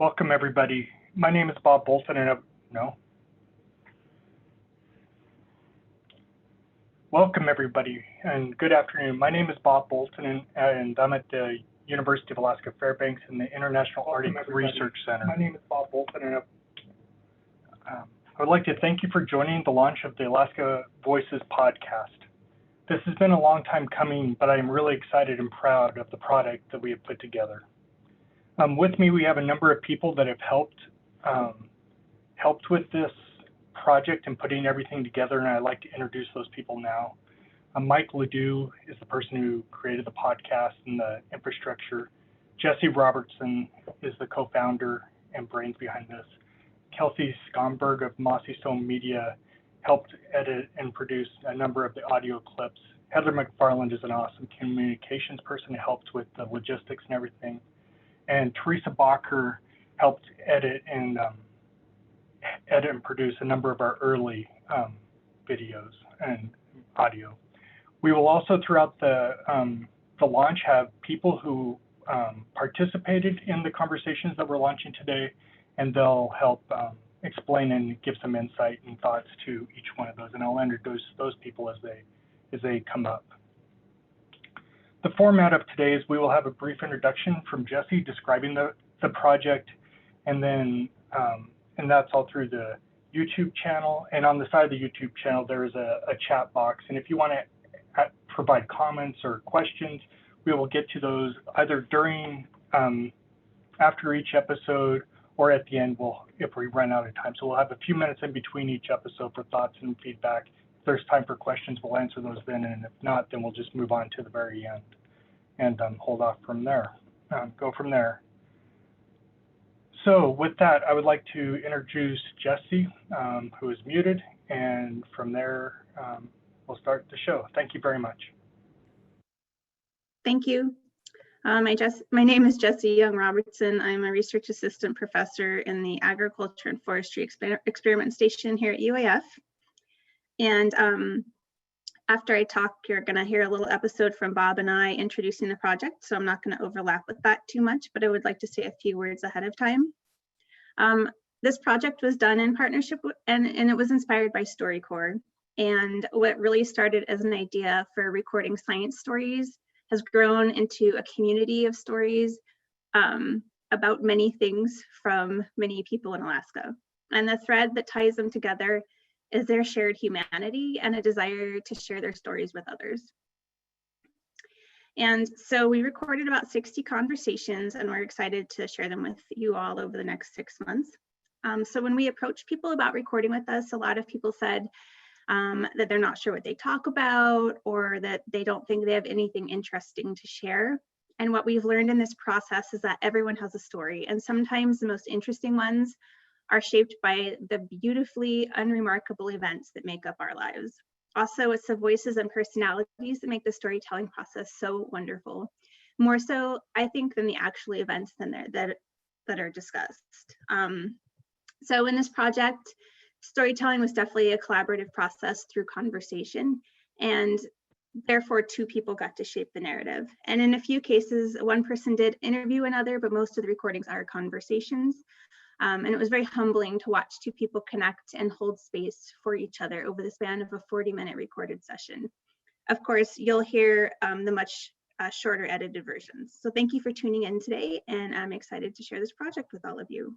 Welcome, everybody. My name is Bob Bolton, and Welcome, everybody, and good afternoon. My name is Bob Bolton, and I'm at the University of Alaska Fairbanks in the International Arctic Research Center. My name is Bob Bolton, and I would like to thank you for joining the launch of the Alaska Voices podcast. This has been a long time coming, but I'm really excited and proud of the product that we have put together. With me, we have a number of people that have helped with this project and putting everything together, and I'd like to introduce those people now. Mike Ledoux is the person who created the podcast and the infrastructure. Jesse Robertson is the co-founder and brains behind this. Kelsey Skomberg of Mossy Stone Media helped edit and produce a number of the audio clips. Heather McFarland is an awesome communications person who helped with the logistics and everything. And Teresa Bacher helped edit and produce a number of our early videos and audio. We will also, throughout the launch, have people who participated in the conversations that we're launching today, and they'll help explain and give some insight and thoughts to each one of those. And I'll introduce those people as they come up. The format of today is we will have a brief introduction from Jesse describing the project, and then and that's all through the YouTube channel. And on the side of the YouTube channel, there is a chat box. And if you want to provide comments or questions, we will get to those either during, after each episode, or at the end if we run out of time. So we'll have a few minutes in between each episode for thoughts and feedback. If there's time for questions, we'll answer those then. And if not, then we'll just move on to the very end and hold off from there, go from there. So with that, I would like to introduce Jesse, who is muted, and from there, we'll start the show. Thank you very much. Thank you. My name is Jesse Young Robertson. I'm a research assistant professor in the Agriculture and Forestry Experiment Station here at UAF. And after I talk, you're going to hear a little episode from Bob and I introducing the project, so I'm not going to overlap with that too much, but I would like to say a few words ahead of time. This project was done in partnership and it was inspired by StoryCorps. And what really started as an idea for recording science stories has grown into a community of stories about many things from many people in Alaska. And the thread that ties them together is their shared humanity and a desire to share their stories with others. And so we recorded about 60 conversations, and we're excited to share them with you all over the next 6 months. So when we approached people about recording with us, a lot of people said that they're not sure what they talk about, or that they don't think they have anything interesting to share. And what we've learned in this process is that everyone has a story, and sometimes the most interesting ones are shaped by the beautifully unremarkable events that make up our lives. Also, it's the voices and personalities that make the storytelling process so wonderful. More so, I think, than the actual events that are discussed. So in this project, storytelling was definitely a collaborative process through conversation, and therefore 2 people got to shape the narrative. And in a few cases, one person did interview another, but most of the recordings are conversations. And it was very humbling to watch 2 people connect and hold space for each other over the span of a 40-minute recorded session. Of course, you'll hear the much shorter edited versions. So thank you for tuning in today, and I'm excited to share this project with all of you.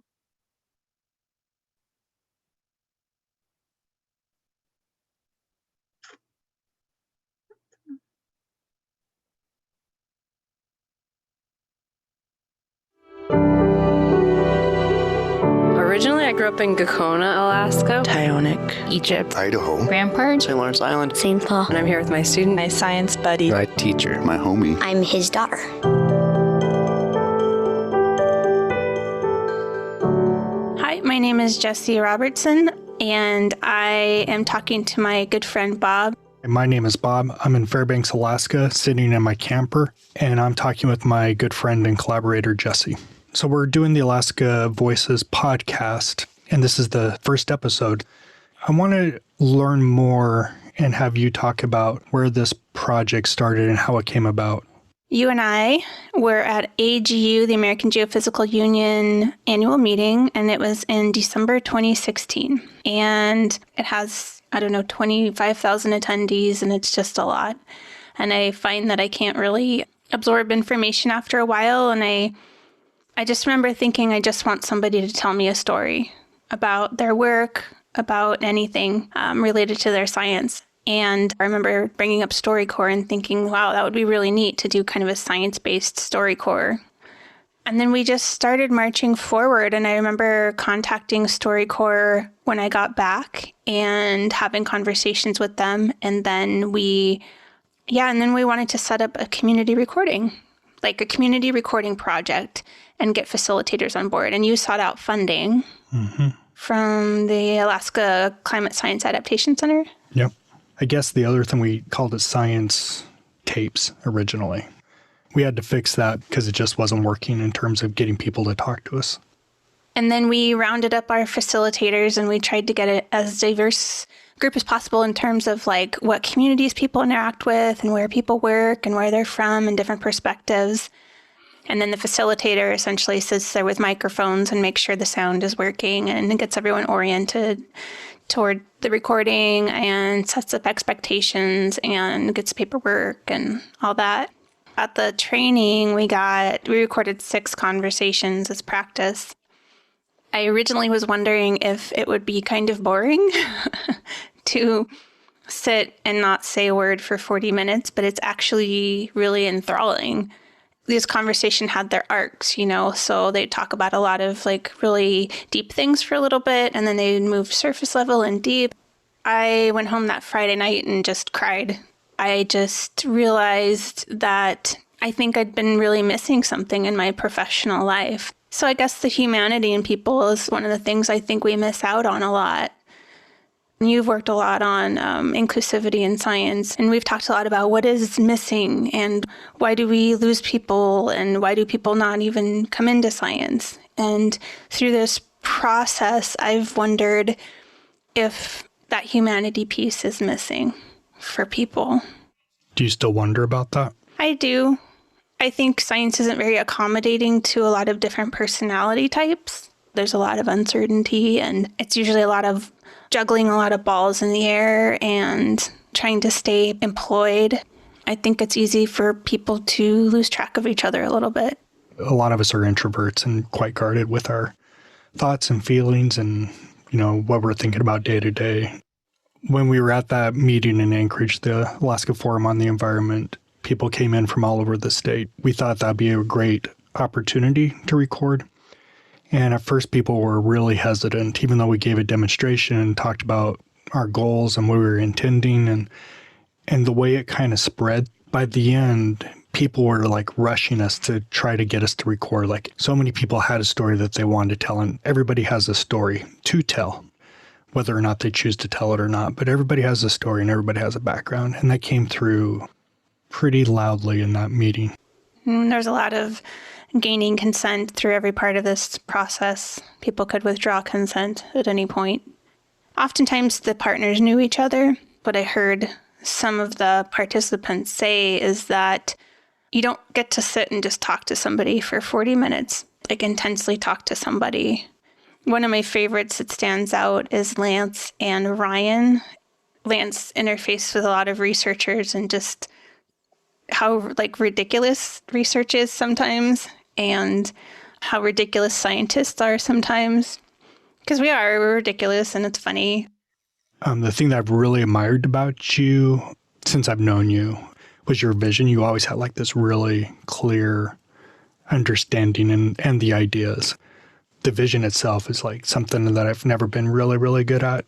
Originally, I grew up in Gakona, Alaska, Tyonek, Egypt, Idaho, Rampart, St. Lawrence Island, St. Paul. and I'm here with my student. My science buddy. my teacher, my homie. I'm his daughter. Hi, my name is Jesse Robertson, and I am talking to my good friend Bob. My name is Bob. I'm in Fairbanks, Alaska, sitting in my camper, and I'm talking with my good friend and collaborator, Jesse. So we're doing the Alaska Voices podcast, and this is the first episode. I want to learn more and have you talk about where this project started and how it came about. You and I were at AGU, the American Geophysical Union annual meeting, and it was in December 2016. And it has, 25,000 attendees, and it's just a lot. And I find that I can't really absorb information after a while. And I just remember thinking, I just want somebody to tell me a story about their work, about anything related to their science. And I remember bringing up StoryCorps and thinking, wow, that would be really neat to do kind of a science-based StoryCorps. And then we just started marching forward. And I remember contacting StoryCorps when I got back and having conversations with them. And then we wanted to set up a community recording, like a community recording project, and get facilitators on board. And you sought out funding from the Alaska Climate Science Adaptation Center. Yep. I guess the other thing, we called it science tapes originally. We had to fix that because it just wasn't working in terms of getting people to talk to us. And then we rounded up our facilitators and we tried to get it as diverse group as possible in terms of like what communities people interact with and where people work and where they're from and different perspectives. And then the facilitator essentially sits there with microphones and makes sure the sound is working and gets everyone oriented toward the recording and sets up expectations and gets paperwork and all that. At the training, we recorded 6 conversations as practice. I originally was wondering if it would be kind of boring to sit and not say a word for 40 minutes, but it's actually really enthralling. These conversations had their arcs, so they talk about a lot of like really deep things for a little bit, and then they move surface level and deep. I went home that Friday night and just cried. I just realized that I think I'd been really missing something in my professional life. So I guess the humanity in people is one of the things I think we miss out on a lot. You've worked a lot on inclusivity in science, and we've talked a lot about what is missing and why do we lose people and why do people not even come into science. And through this process, I've wondered if that humanity piece is missing for people. Do you still wonder about that? I do. I think science isn't very accommodating to a lot of different personality types. There's a lot of uncertainty, and it's usually a lot of juggling a lot of balls in the air and trying to stay employed. I think it's easy for people to lose track of each other a little bit. A lot of us are introverts and quite guarded with our thoughts and feelings and, what we're thinking about day to day. When we were at that meeting in Anchorage, the Alaska Forum on the Environment, people came in from all over the state. We thought that'd be a great opportunity to record. And at first, people were really hesitant, even though we gave a demonstration and talked about our goals and what we were intending and the way it kind of spread. By the end, people were like rushing us to try to get us to record. Like so many people had a story that they wanted to tell, and everybody has a story to tell, whether or not they choose to tell it or not. But everybody has a story and everybody has a background. And that came through pretty loudly in that meeting. There's a lot of gaining consent through every part of this process. People could withdraw consent at any point. Oftentimes the partners knew each other. What I heard some of the participants say is that you don't get to sit and just talk to somebody for 40 minutes, like intensely talk to somebody. One of my favorites that stands out is Lance and Ryan. Lance interfaced with a lot of researchers and just how like ridiculous research is sometimes and how ridiculous scientists are sometimes. Because we're ridiculous and it's funny. The thing that I've really admired about you since I've known you was your vision. You always had like this really clear understanding and the ideas. The vision itself is like something that I've never been really, really good at.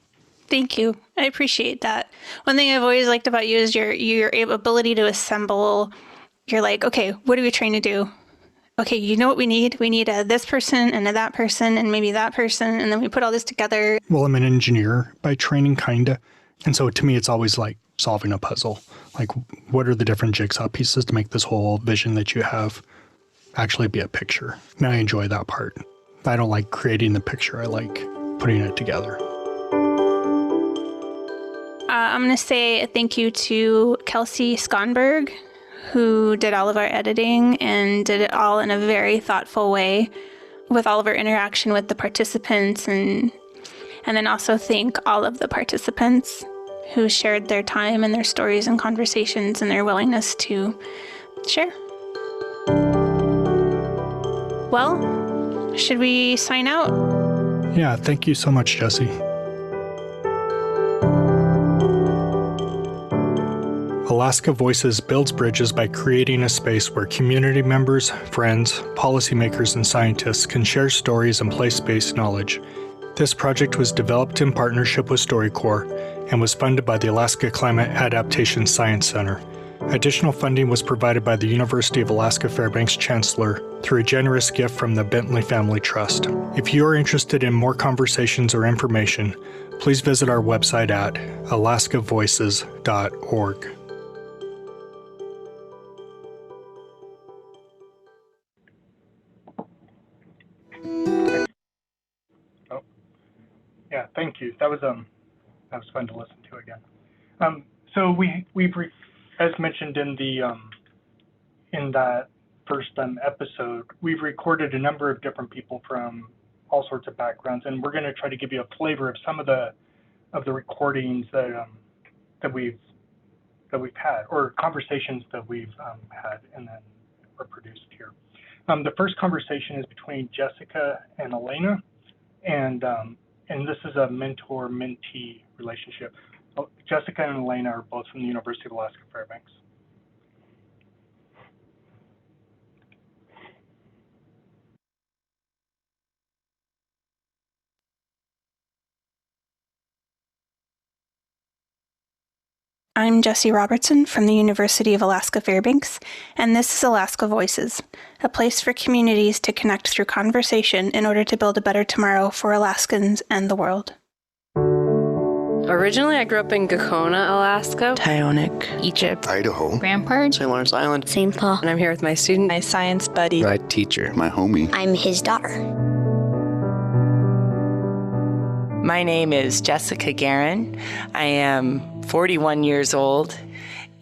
Thank you. I appreciate that. One thing I've always liked about you is your ability to assemble. You're like, okay, what are we trying to do? Okay, you know what we need? We need this person and that person and maybe that person. And then we put all this together. Well, I'm an engineer by training, kind of. And so to me, it's always like solving a puzzle. Like, what are the different jigsaw pieces to make this whole vision that you have actually be a picture? And I enjoy that part. I don't like creating the picture. I like putting it together. I'm going to say thank you to Kelsey Skonberg, who did all of our editing and did it all in a very thoughtful way with all of our interaction with the participants, and then also thank all of the participants who shared their time and their stories and conversations and their willingness to share. Well, should we sign out? Yeah, thank you so much, Jesse. Alaska Voices builds bridges by creating a space where community members, friends, policymakers, and scientists can share stories and place-based knowledge. This project was developed in partnership with StoryCorps and was funded by the Alaska Climate Adaptation Science Center. Additional funding was provided by the University of Alaska Fairbanks Chancellor through a generous gift from the Bentley Family Trust. If you are interested in more conversations or information, please visit our website at alaskavoices.org. Yeah, thank you. That was fun to listen to again. So we've as mentioned in the in that first episode, we've recorded a number of different people from all sorts of backgrounds, and we're going to try to give you a flavor of some of the recordings that we've had, or conversations that we've had and then are produced here. The first conversation is between Jessica and Elena, and this is a mentor-mentee relationship. Jessica and Elena are both from the University of Alaska Fairbanks. I'm Jessie Robertson from the University of Alaska Fairbanks, and this is Alaska Voices, a place for communities to connect through conversation in order to build a better tomorrow for Alaskans and the world. Originally, I grew up in Gakona, Alaska. Tyonek, Egypt, Idaho, Rampart, St. Lawrence Island, St. Paul. And I'm here with my student. My science buddy. my teacher, my homie. I'm his daughter. My name is Jessica Guerin. I am 41 years old,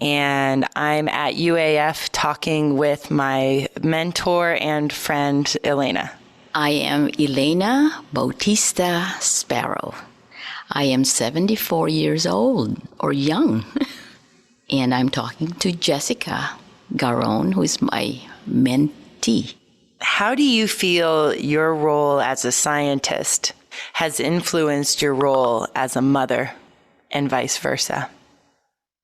and I'm at UAF talking with my mentor and friend, Elena. I am Elena Bautista Sparrow. I am 74 years old, or young, and I'm talking to Jessica Garon, who is my mentee. How do you feel your role as a scientist has influenced your role as a mother, and vice versa?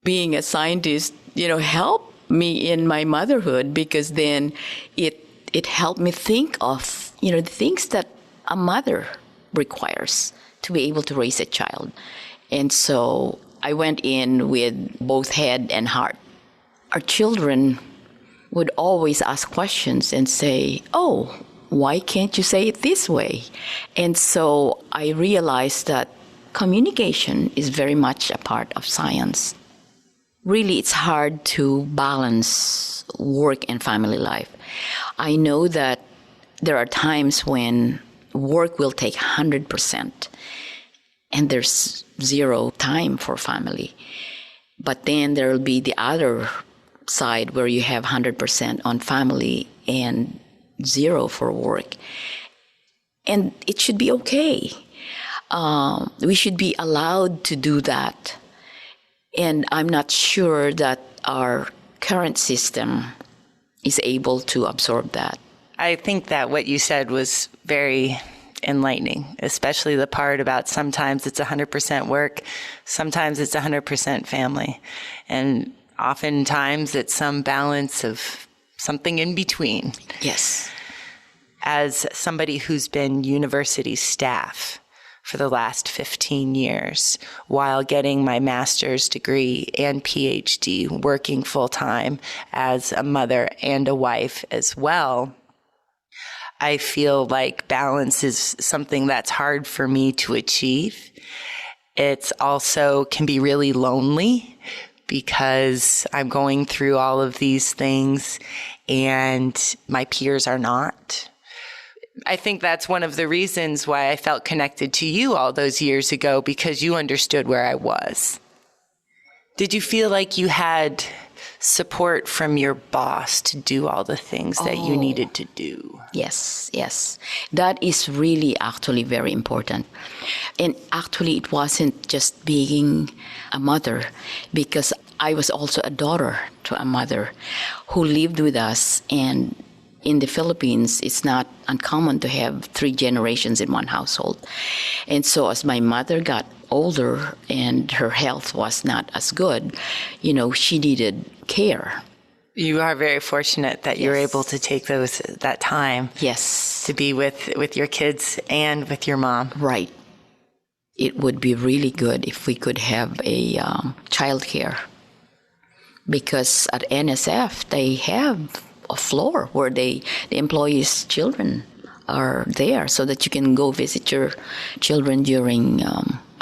Being a scientist, helped me in my motherhood, because then it helped me think of, the things that a mother requires to be able to raise a child. And so I went in with both head and heart. Our children would always ask questions and say, "Oh, why can't you say it this way?" And so I realized that communication is very much a part of science. Really, it's hard to balance work and family life. I know that there are times when work will take 100% and there's zero time for family. But then there will be the other side where you have 100% on family and zero for work. And it should be okay. We should be allowed to do that. And I'm not sure that our current system is able to absorb that. I think that what you said was very enlightening, especially the part about sometimes it's 100% work, sometimes it's 100% family. And oftentimes it's some balance of something in between. Yes. As somebody who's been university staff for the last 15 years, while getting my master's degree and PhD, working full-time as a mother and a wife as well, I feel like balance is something that's hard for me to achieve. It's also can be really lonely because I'm going through all of these things and my peers are not. I think that's one of the reasons why I felt connected to you all those years ago, because you understood where I was. Did you feel like you had support from your boss to do all the things that you needed to do. Yes, yes. That is really actually very important. And actually, it wasn't just being a mother, because I was also a daughter to a mother who lived with us. And in the Philippines, it's not uncommon to have 3 generations in one household. And so as my mother got older and her health was not as good, she needed care. You are very fortunate that you're able to take that time. Yes. To be with your kids and with your mom. Right. It would be really good if we could have a childcare, because at NSF they have a floor where the employees' children are there, so that you can go visit your children during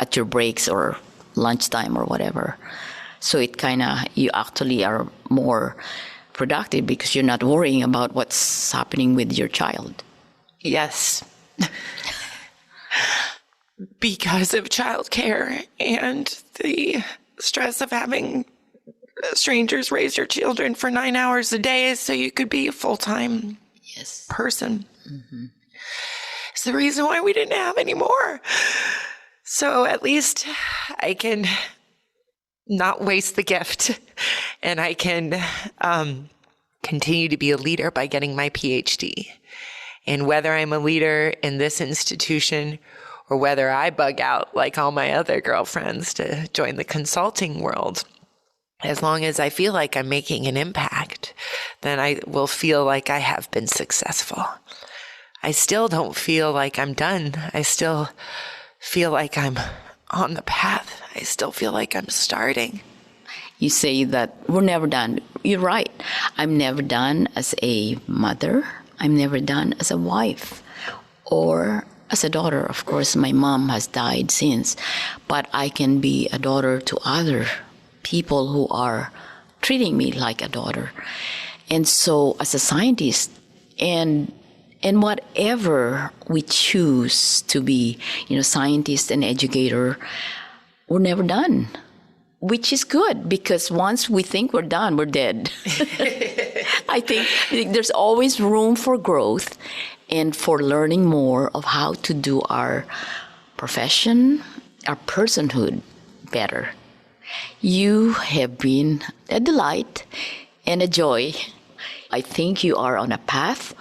at your breaks or lunchtime or whatever. So you actually are more productive because you're not worrying about what's happening with your child. Yes. Because of childcare and the stress of having strangers raise your children for 9 hours a day so you could be a full-time person. Mm-hmm. It's the reason why we didn't have any more. So at least I can not waste the gift, and I can continue to be a leader by getting my PhD. And whether I'm a leader in this institution or whether I bug out like all my other girlfriends to join the consulting world, as long as I feel like I'm making an impact, then I will feel like I have been successful. I still don't feel like I'm done. I still feel like I'm on the path. I still feel like I'm starting. You say that we're never done. You're right. I'm never done as a mother. I'm never done as a wife or as a daughter. Of course, my mom has died since, but I can be a daughter to other people who are treating me like a daughter. And so as a scientist, and whatever we choose to be, scientist and educator, we're never done, which is good, because once we think we're done, we're dead. I think there's always room for growth and for learning more of how to do our profession, our personhood better. You have been a delight and a joy. I think you are on a path.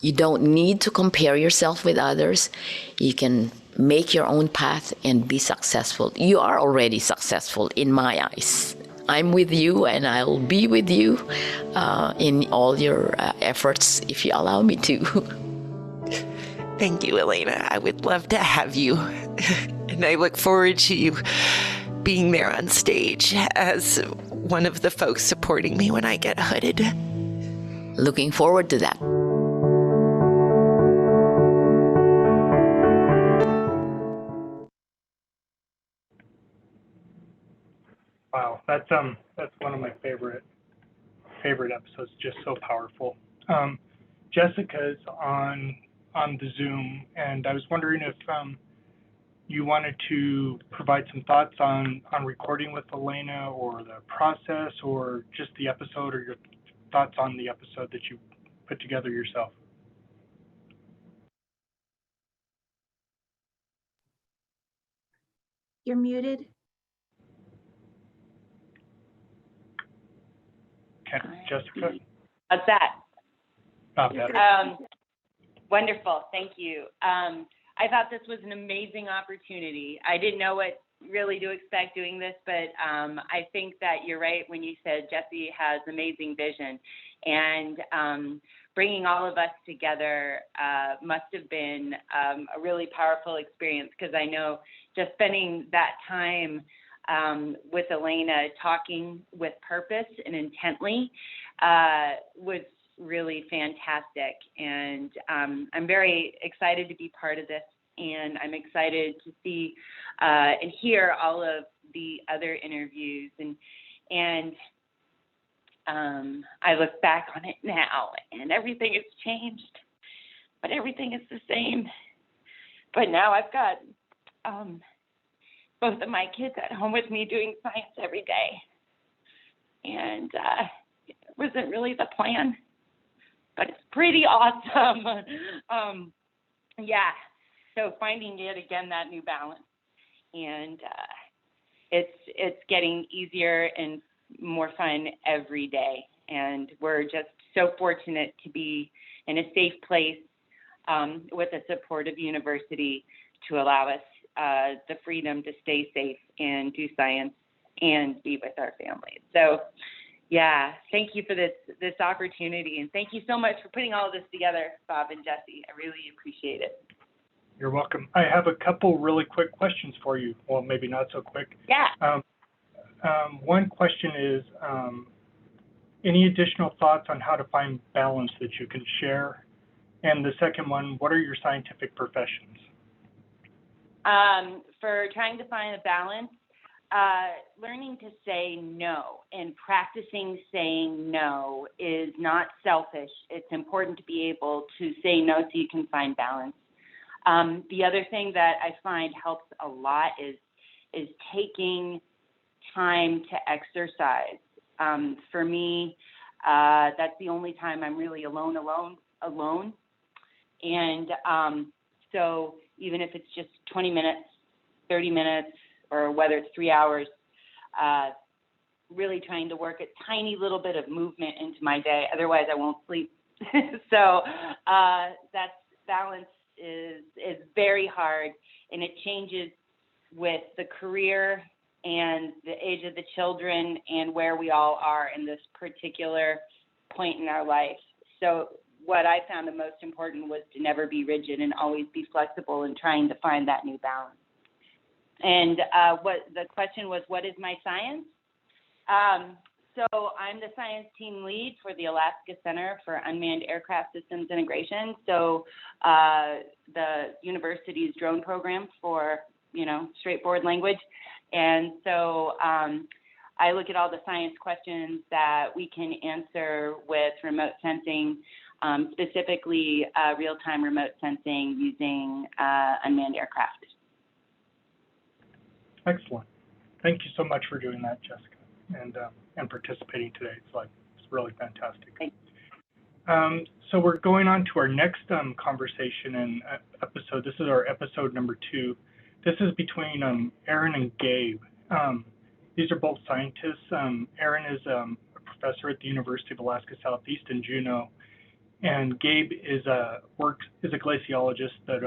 You don't need to compare yourself with others. You can make your own path and be successful. You are already successful in my eyes. I'm with you, and I'll be with you in all your efforts if you allow me to. Thank you, Elena. I would love to have you. And I look forward to you being there on stage as one of the folks supporting me when I get hooded. Looking forward to that. Wow, that's one of my favorite episodes. Just so powerful. Jessica's on the Zoom, and I was wondering if you wanted to provide some thoughts on recording with Elena, or the process, or just the episode, or your thoughts on the episode that you put together yourself. You're muted. Jessica? How's that? Better. Wonderful. Thank you. I thought this was an amazing opportunity. I didn't know what really to expect doing this, but I think that you're right when you said Jesse has amazing vision, and bringing all of us together must have been a really powerful experience, because I know just spending that time with Elena, talking with purpose and intently, was really fantastic. And I'm very excited to be part of this, and I'm excited to see and hear all of the other interviews. And I look back on it now, and everything has changed, but everything is the same. But now I've got both of my kids at home with me doing science every day. and it wasn't really the plan, but it's pretty awesome. Yeah, so finding yet again that new balance, and it's getting easier and more fun every day, and we're just so fortunate to be in a safe place with a supportive university to allow us the freedom to stay safe and do science and be with our families. So yeah, thank you for this opportunity, and thank you so much for putting all of this together, Bob and Jesse. I really appreciate it. You're welcome. I have a couple really quick questions for you. Well, maybe not so quick. Yeah. One question is, any additional thoughts on how to find balance that you can share? And the second one, what are your scientific professions? For trying to find a balance, learning to say no and practicing saying no is not selfish. It's important to be able to say no so you can find balance. The other thing that I find helps a lot is taking time to exercise. For me, that's the only time I'm really alone. And so even if it's just 20 minutes, 30 minutes, or whether it's 3 hours, really trying to work a tiny little bit of movement into my day. Otherwise, I won't sleep. So that's balance is very hard, and it changes with the career and the age of the children and where we all are in this particular point in our life. So what I found the most important was to never be rigid and always be flexible and trying to find that new balance. And what the question was, what is my science? So I'm the science team lead for the Alaska Center for Unmanned Aircraft Systems Integration. So the university's drone program for, straightforward language. And so I look at all the science questions that we can answer with remote sensing, specifically real-time remote sensing using unmanned aircraft. Excellent. Thank you so much for doing that, Jessica, and participating today. It's really fantastic. So we're going on to our next conversation and episode. This is our episode number 2. This is between Aaron and Gabe. These are both scientists. Aaron is a professor at the University of Alaska Southeast in Juneau, and Gabe is a glaciologist that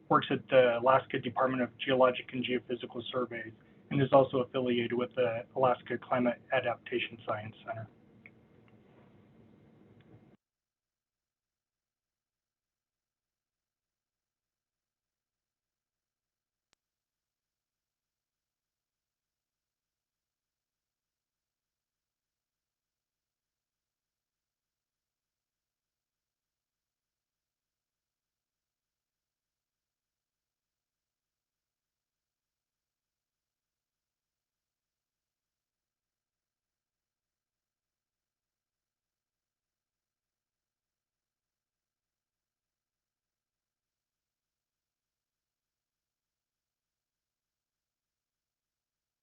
works at the Alaska Department of Geologic and Geophysical Surveys, and is also affiliated with the Alaska Climate Adaptation Science Center.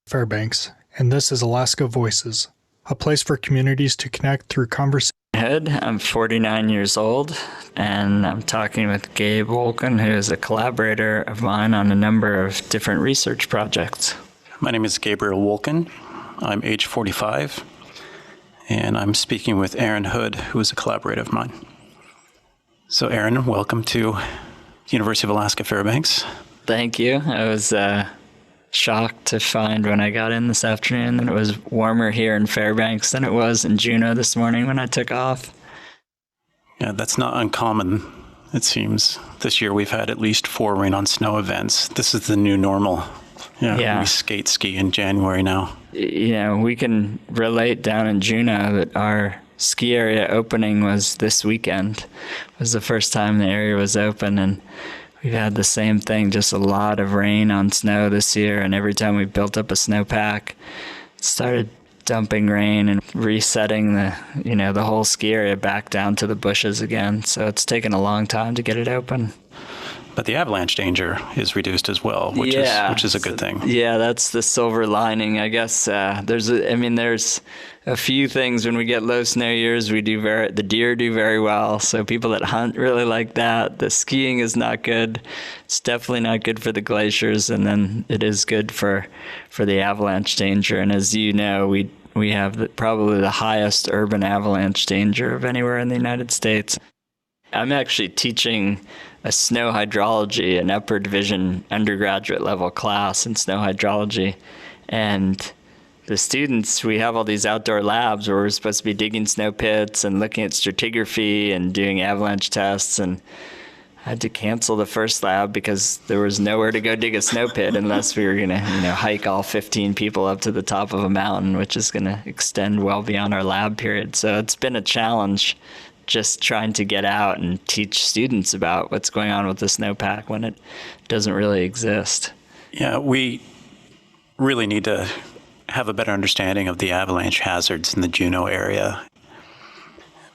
Fairbanks, and this is Alaska Voices, a place for communities to connect through conversation. I'm 49 years old, and I'm talking with Gabe Wolken, who is a collaborator of mine on a number of different research projects. My name is Gabriel Wolken. I'm age 45, and I'm speaking with Aaron Hood, who is a collaborator of mine. So Aaron, welcome to University of Alaska Fairbanks. Thank you. I was shocked to find when I got in this afternoon that it was warmer here in Fairbanks than it was in Juneau this morning when I took off. Yeah, that's not uncommon, it seems. This year we've had at least 4 rain on snow events. This is the new normal. Yeah. We skate ski in January now. We can relate down in Juneau that our ski area opening was this weekend. It was the first time the area was open, and we've had the same thing, just a lot of rain on snow this year, and every time we built up a snowpack, it started dumping rain and resetting the whole ski area back down to the bushes again. So it's taken a long time to get it open. But the avalanche danger is reduced as well, which is a good thing. Yeah, that's the silver lining, I guess. There's a few things when we get low snow years. The deer do very well. So people that hunt really like that. The skiing is not good. It's definitely not good for the glaciers, and then it is good for the avalanche danger. And as you know, we have probably the highest urban avalanche danger of anywhere in the United States. I'm actually teaching a snow hydrology, an upper division undergraduate level class in snow hydrology. And the students, we have all these outdoor labs where we're supposed to be digging snow pits and looking at stratigraphy and doing avalanche tests. And I had to cancel the first lab because there was nowhere to go dig a snow pit unless we were going to, hike all 15 people up to the top of a mountain, which is going to extend well beyond our lab period. So it's been a challenge just trying to get out and teach students about what's going on with the snowpack when it doesn't really exist. Yeah, we really need to have a better understanding of the avalanche hazards in the Juneau area.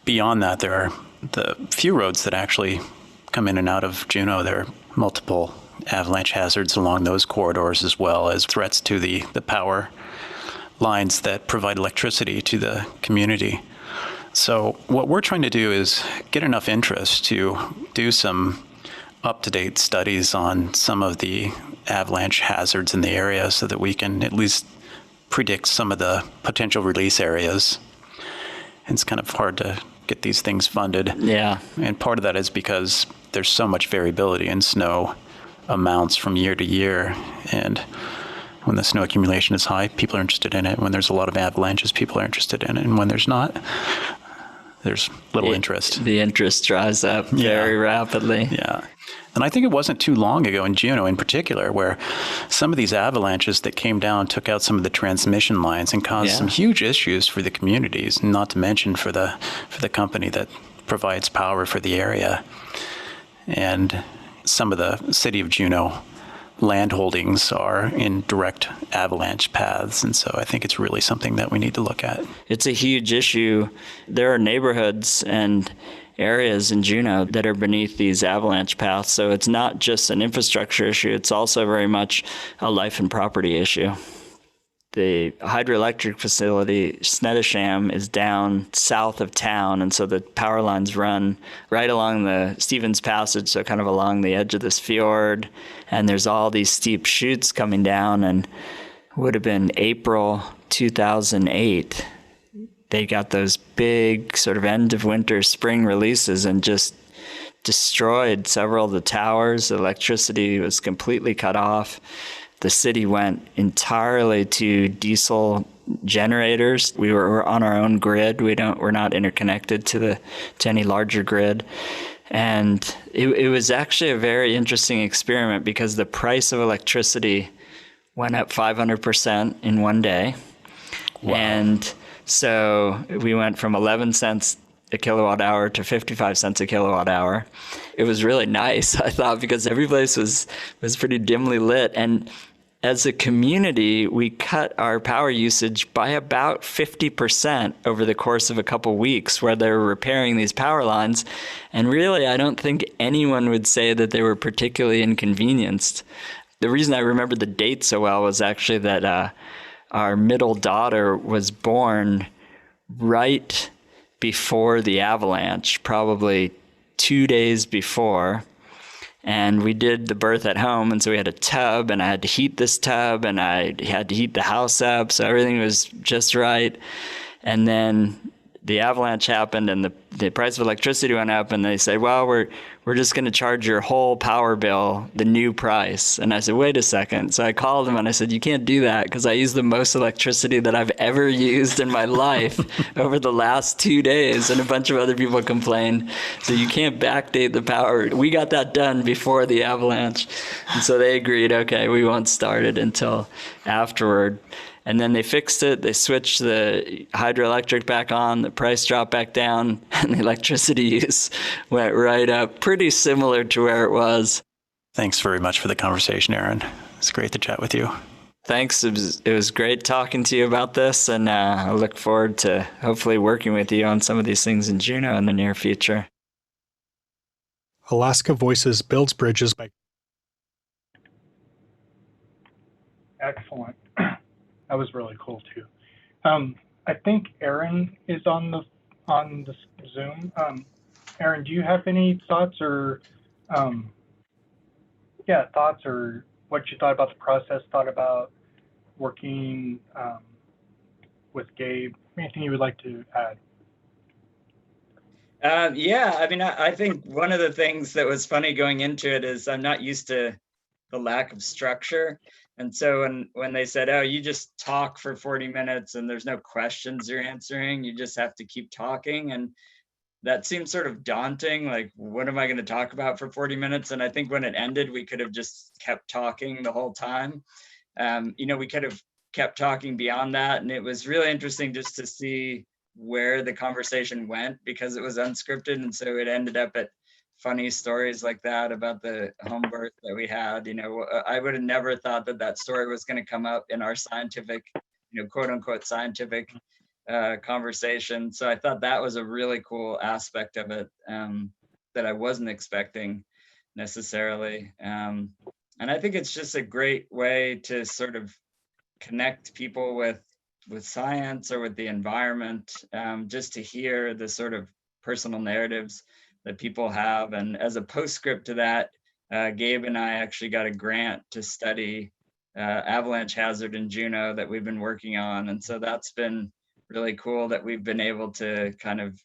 Beyond that, there are the few roads that actually come in and out of Juneau. There are multiple avalanche hazards along those corridors, as well as threats to the power lines that provide electricity to the community. So what we're trying to do is get enough interest to do some up-to-date studies on some of the avalanche hazards in the area so that we can at least predict some of the potential release areas. And it's kind of hard to get these things funded. Yeah. And part of that is because there's so much variability in snow amounts from year to year. And when the snow accumulation is high, people are interested in it. When there's a lot of avalanches, people are interested in it. And when there's not, there's little interest. The interest dries up very rapidly. Yeah. And I think it wasn't too long ago in Juneau in particular where some of these avalanches that came down took out some of the transmission lines and caused some huge issues for the communities, not to mention for the company that provides power for the area. And some of the city of Juneau land holdings are in direct avalanche paths. And so I think it's really something that we need to look at. It's a huge issue. There are neighborhoods and areas in Juneau that are beneath these avalanche paths. So it's not just an infrastructure issue. It's also very much a life and property issue. The hydroelectric facility, Snettisham, is down south of town, and so the power lines run right along the Stevens Passage, so kind of along the edge of this fjord, and there's all these steep chutes coming down, and it would have been April 2008. They got those big sort of end of winter, spring releases and just destroyed several of the towers. The electricity was completely cut off. The city went entirely to diesel generators. We're on our own grid. We're not interconnected to any larger grid. And it was actually a very interesting experiment because the price of electricity went up 500% in one day. Wow. And so we went from 11 cents a kilowatt hour to 55 cents a kilowatt hour. It was really nice, I thought, because every place was pretty dimly lit. And as a community, we cut our power usage by about 50% over the course of a couple weeks where they were repairing these power lines. And really, I don't think anyone would say that they were particularly inconvenienced. The reason I remember the date so well was actually that our middle daughter was born right before the avalanche, probably 2 days before. And we did the birth at home, and so we had a tub, and I had to heat this tub, and I had to heat the house up, so everything was just right. And then the avalanche happened, and the price of electricity went up, and they said, well, we're just going to charge your whole power bill the new price. And I said, wait a second. So I called them, and I said, you can't do that, because I used the most electricity that I've ever used in my life over the last 2 days. And a bunch of other people complained, so you can't backdate the power. We got that done before the avalanche. And so they agreed, okay, we won't start it until afterward. And then they fixed it. They switched the hydroelectric back on. The price dropped back down, and the electricity use went right up, pretty similar to where it was. Thanks very much for the conversation, Aaron. It's great to chat with you. Thanks. It was great talking to you about this, and I look forward to hopefully working with you on some of these things in Juneau in the near future. Alaska Voices builds bridges by. Excellent. That was really cool too. I think Aaron is on the Zoom. Aaron, do you have any thoughts or thoughts or what you thought about the process, thought about working with Gabe? Anything you would like to add? Yeah, I mean, I think one of the things that was funny going into it is I'm not used to the lack of structure. And so when they said, oh, you just talk for 40 minutes and there's no questions you're answering, you just have to keep talking. And that seemed sort of daunting. Like, what am I going to talk about for 40 minutes? And I think when it ended, we could have just kept talking the whole time. We could have kept talking beyond that. And it was really interesting just to see where the conversation went because it was unscripted. And so it ended up at funny stories like that about the home birth that we had. I would have never thought that story was going to come up in our scientific, quote unquote scientific conversation. So I thought that was a really cool aspect of it that I wasn't expecting necessarily. And I think it's just a great way to sort of connect people with science or with the environment, just to hear the sort of personal narratives that people have. And as a postscript to that, Gabe and I actually got a grant to study avalanche hazard in Juneau that we've been working on. And so that's been really cool that we've been able to kind of,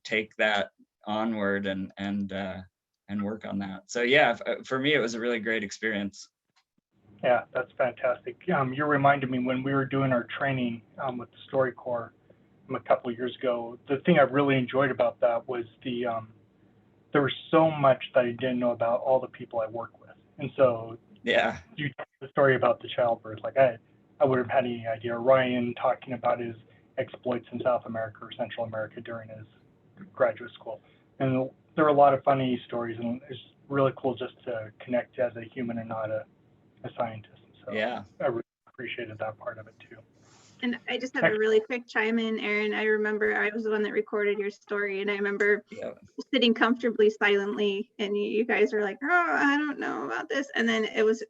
take that onward and work on that. So yeah, for me, it was a really great experience. Yeah, that's fantastic. You reminded me when we were doing our training with the StoryCorps a couple of years ago, the thing I really enjoyed about that was there was so much that I didn't know about all the people I work with. And so yeah, you told the story about the childbirth, like I would have had any idea. Ryan talking about his exploits in South America or Central America during his graduate school. And there were a lot of funny stories, and it's really cool just to connect as a human and not a scientist. So yeah, I really appreciated that part of it too. And I just have a really quick chime in, Aaron. I remember I was the one that recorded your story, and I remember sitting comfortably silently, and you guys were like, oh, I don't know about this. And then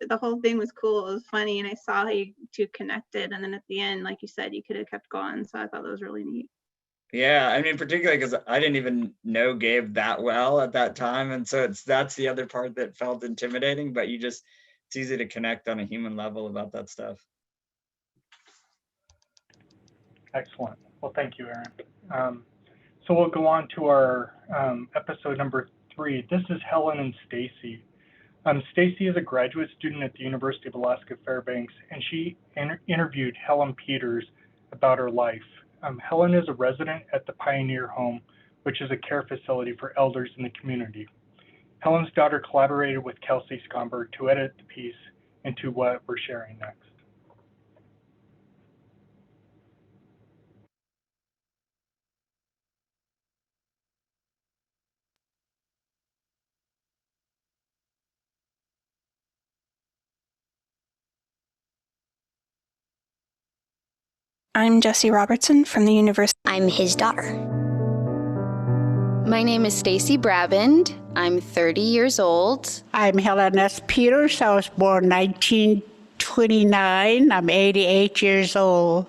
the whole thing was cool. It was funny, and I saw how you two connected. And then at the end, like you said, you could have kept going. So I thought that was really neat. Yeah, I mean, particularly because I didn't even know Gabe that well at that time. And so that's the other part that felt intimidating, but it's easy to connect on a human level about that stuff. Excellent. Well, thank you, Aaron. So we'll go on to our episode number 3. This is Helen and Stacy. Stacy is a graduate student at the University of Alaska Fairbanks, and she interviewed Helen Peters about her life. Helen is a resident at the Pioneer Home, which is a care facility for elders in the community. Helen's daughter collaborated with Kelsey Scomberg to edit the piece into what we're sharing next. I'm Jessie Robertson from the University. I'm his daughter. My name is Stacy Braband. I'm 30 years old. I'm Helen S. Peters. I was born 1929. I'm 88 years old.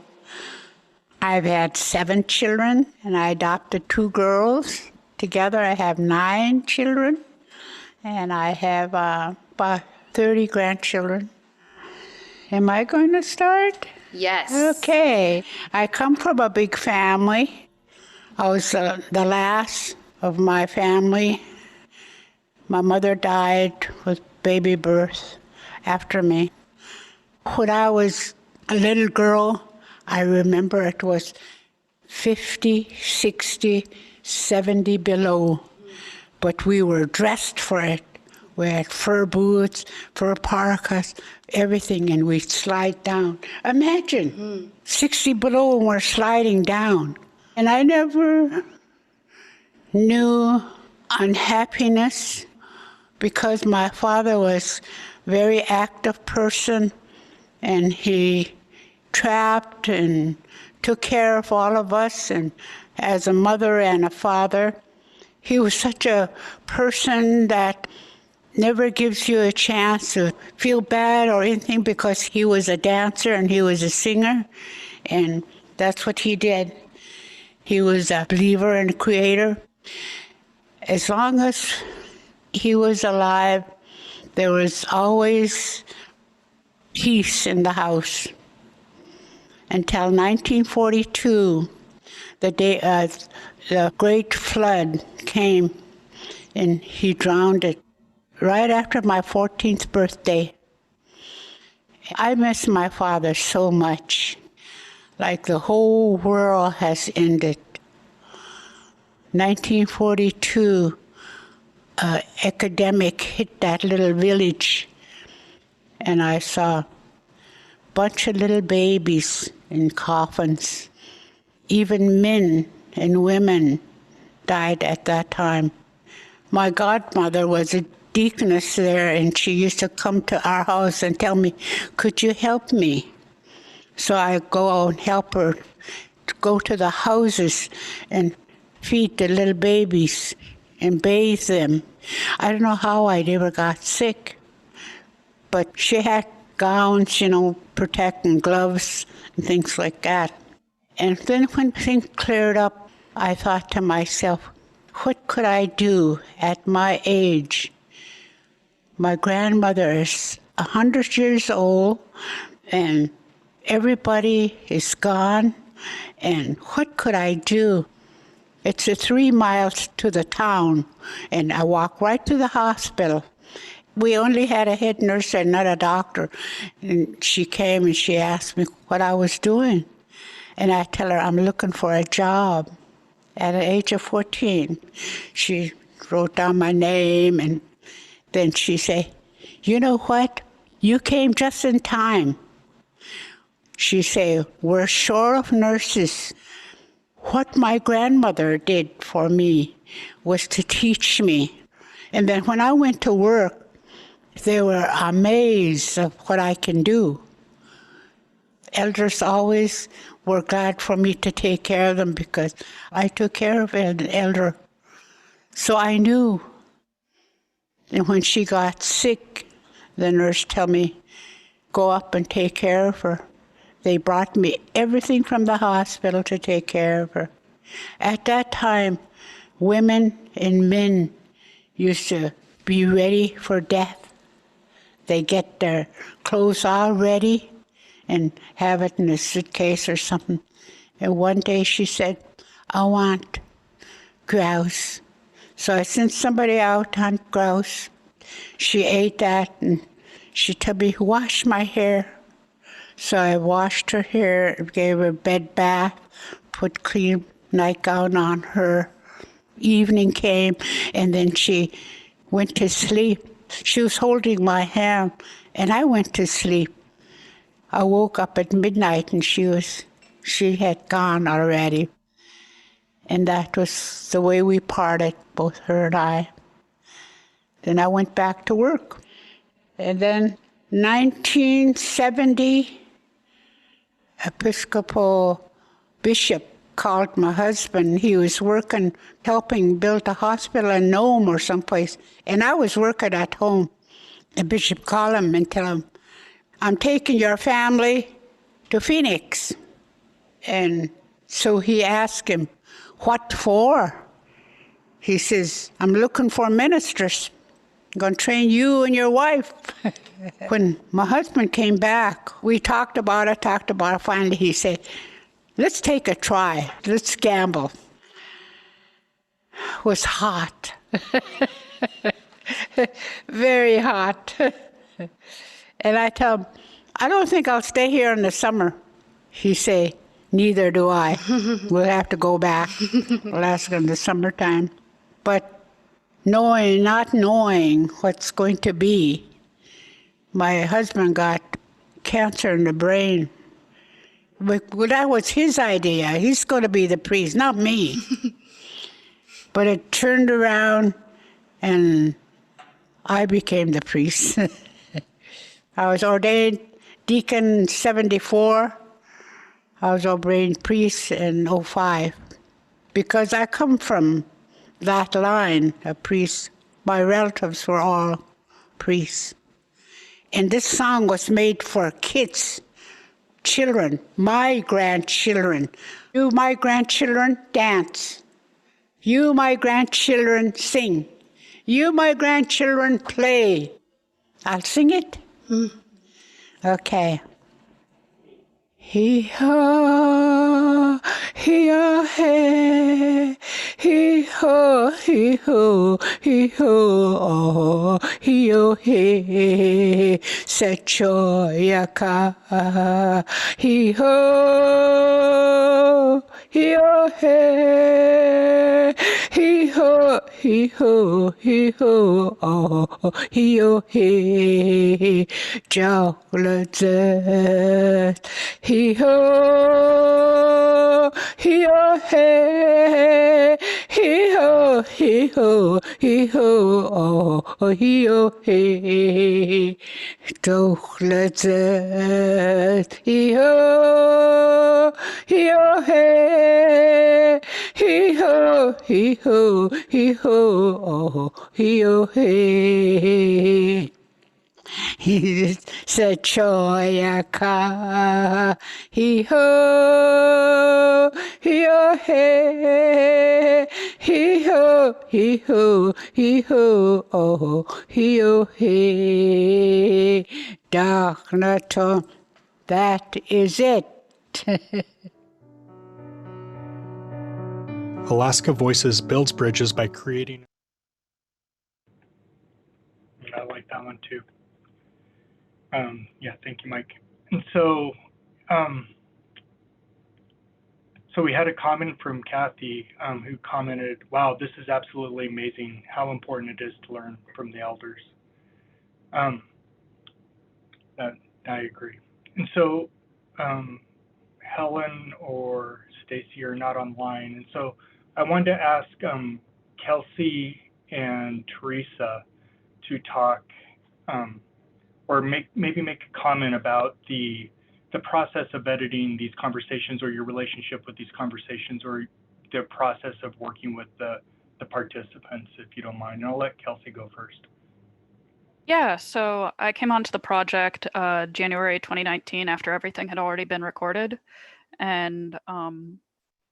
I've had 7 children, and I adopted 2 girls. Together, I have 9 children, and I have about 30 grandchildren. Am I going to start? Yes. Okay. I come from a big family. I was the last of my family. My mother died with baby birth after me. When I was a little girl, I remember it was 50, 60, 70 below, but we were dressed for it. We had fur boots, fur parkas, everything, and we'd slide down. Imagine, 60 below and we're sliding down. And I never knew unhappiness because my father was a very active person, and he trapped and took care of all of us, and as a mother and a father, He was such a person that never gives you a chance to feel bad or anything, because he was a dancer and he was a singer, and that's what he did. He was a believer and creator. As long as he was alive, there was always peace in the house. Until 1942, the day the great flood came, and he drowned it right after my 14th birthday. I miss my father so much, like the whole world has ended. 1942, an epidemic hit that little village, and I saw a bunch of little babies in coffins. Even men and women died at that time. My godmother was a deaconess there, and she used to come to our house and tell me, could you help me? So I go out and help her to go to the houses and feed the little babies and bathe them. I don't know how I never got sick, but she had gowns, protecting gloves and things like that. And then when things cleared up, I thought to myself, what could I do at my age? My grandmother is 100 years old, and everybody is gone, and what could I do? It's 3 miles to the town, and I walk right to the hospital. We only had a head nurse and not a doctor, and she came and she asked me what I was doing. And I tell her I'm looking for a job. At the age of 14, she wrote down my name, and then she said, you know what? You came just in time. She said, we're short of nurses. What my grandmother did for me was to teach me. And then when I went to work, they were amazed of what I can do. Elders always were glad for me to take care of them because I took care of an elder. So I knew. And when she got sick, the nurse told me, go up and take care of her. They brought me everything from the hospital to take care of her. At that time, women and men used to be ready for death. They get their clothes all ready and have it in a suitcase or something. And one day she said, I want grouse. So I sent somebody out to hunt grouse. She ate that, and she told me, wash my hair. So I washed her hair, gave her a bed bath, put clean nightgown on her. Evening came, and then she went to sleep. She was holding my hand, and I went to sleep. I woke up at midnight, and she had gone already. And that was the way we parted, both her and I. Then I went back to work. And then 1970, Episcopal bishop called my husband. He was working, helping build a hospital in Nome or someplace. And I was working at home. The bishop called him and tell him, I'm taking your family to Phoenix. And so he asked him, what for? He says, I'm looking for ministers. I'm going to train you and your wife. When my husband came back, we talked about it. Finally, he said, let's take a try. Let's gamble. It was hot. Very hot. And I tell him, I don't think I'll stay here in the summer. He say, neither do I. We'll have to go back. We'll ask in the summertime. But not knowing what's going to be, my husband got cancer in the brain. Well, that was his idea. He's going to be the priest, not me. But it turned around, and I became the priest. I was ordained deacon in 74. I was ordained priest in 05. Because I come from that line, a priest. My relatives were all priests. And this song was made for kids, children, my grandchildren. You, my grandchildren, dance. You, my grandchildren, sing. You, my grandchildren, play. I'll sing it. Okay. Hee-haw, hee-haw, hee-haw, hee-haw, hee-haw, hee-haw, hee, sechoyaka, hee-haw, hee-haw, hee, hee-haw, hee-haw, hee-haw, hee-haw, hee, jawlazet, hee-haw, hee-haw, hey, hee-haw, hee-haw, hee-haw, hee-haw, hey, jawlazet, hee-haw, hee-haw, hey, hee-haw, hee-haw, hee-haw, hee-haw, hey. He said, Choyaka, hee-ho, hee-ho, hey, hee-ho, hee-ho, hee-ho, oh, hee-ho, hey, Darknaton, that is it. Alaska Voices builds bridges by creating. I like that one too. Yeah, thank you, Mike. And so, so we had a comment from Kathy who commented, wow, this is absolutely amazing how important it is to learn from the elders. That I agree. And so Helen or Stacy are not online. And so I wanted to ask Kelsey and Teresa to talk or maybe make a comment about the process of editing these conversations or your relationship with these conversations or the process of working with the participants, if you don't mind. And I'll let Kelsey go first. Yeah, so I came onto the project January 2019 after everything had already been recorded. And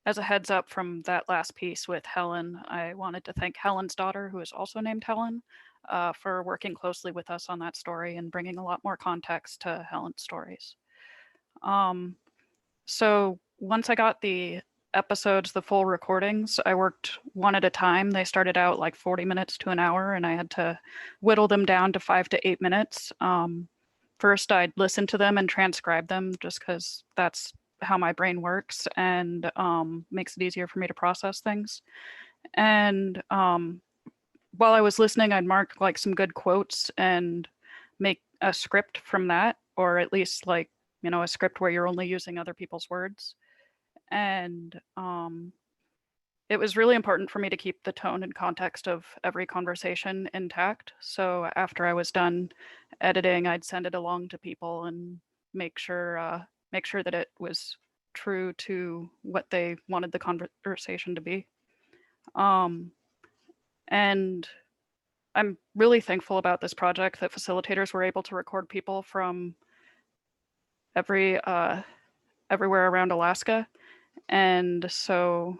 as a heads up from that last piece with Helen, I wanted to thank Helen's daughter, who is also named Helen, for working closely with us on that story and bringing a lot more context to Helen's stories. So once I got the episodes, the full recordings, I worked one at a time. They started out like 40 minutes to an hour, and I had to whittle them down to 5 to 8 minutes. First, I'd listen to them and transcribe them just because that's how my brain works and makes it easier for me to process things. And while I was listening, I'd mark like some good quotes and make a script from that, or at least like, you know, a script where you're only using other people's words. And it was really important for me to keep the tone and context of every conversation intact. So after I was done editing, I'd send it along to people and make sure that it was true to what they wanted the conversation to be. And I'm really thankful about this project that facilitators were able to record people from everywhere around Alaska. And so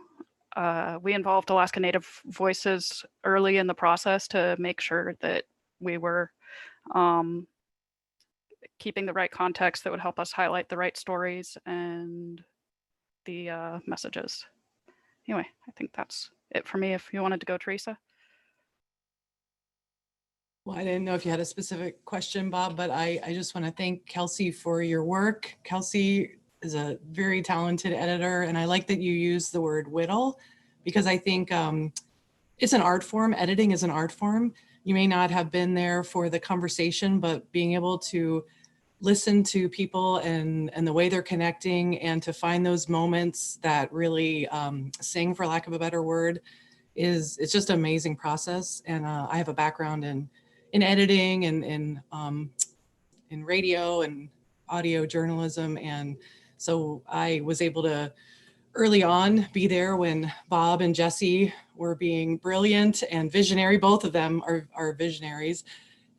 we involved Alaska Native Voices early in the process to make sure that we were keeping the right context that would help us highlight the right stories and the messages. Anyway, I think that's it for me. If you wanted to go, Teresa. Well, I didn't know if you had a specific question, Bob, but I just want to thank Kelsey for your work. Kelsey is a very talented editor, and I like that you use the word whittle because I think it's an art form. Editing is an art form. You may not have been there for the conversation, but being able to listen to people and the way they're connecting and to find those moments that really sing, for lack of a better word, it's just an amazing process. And I have a background in editing and in radio and audio journalism. And so I was able to early on be there when Bob and Jesse were being brilliant and visionary. Both of them are visionaries.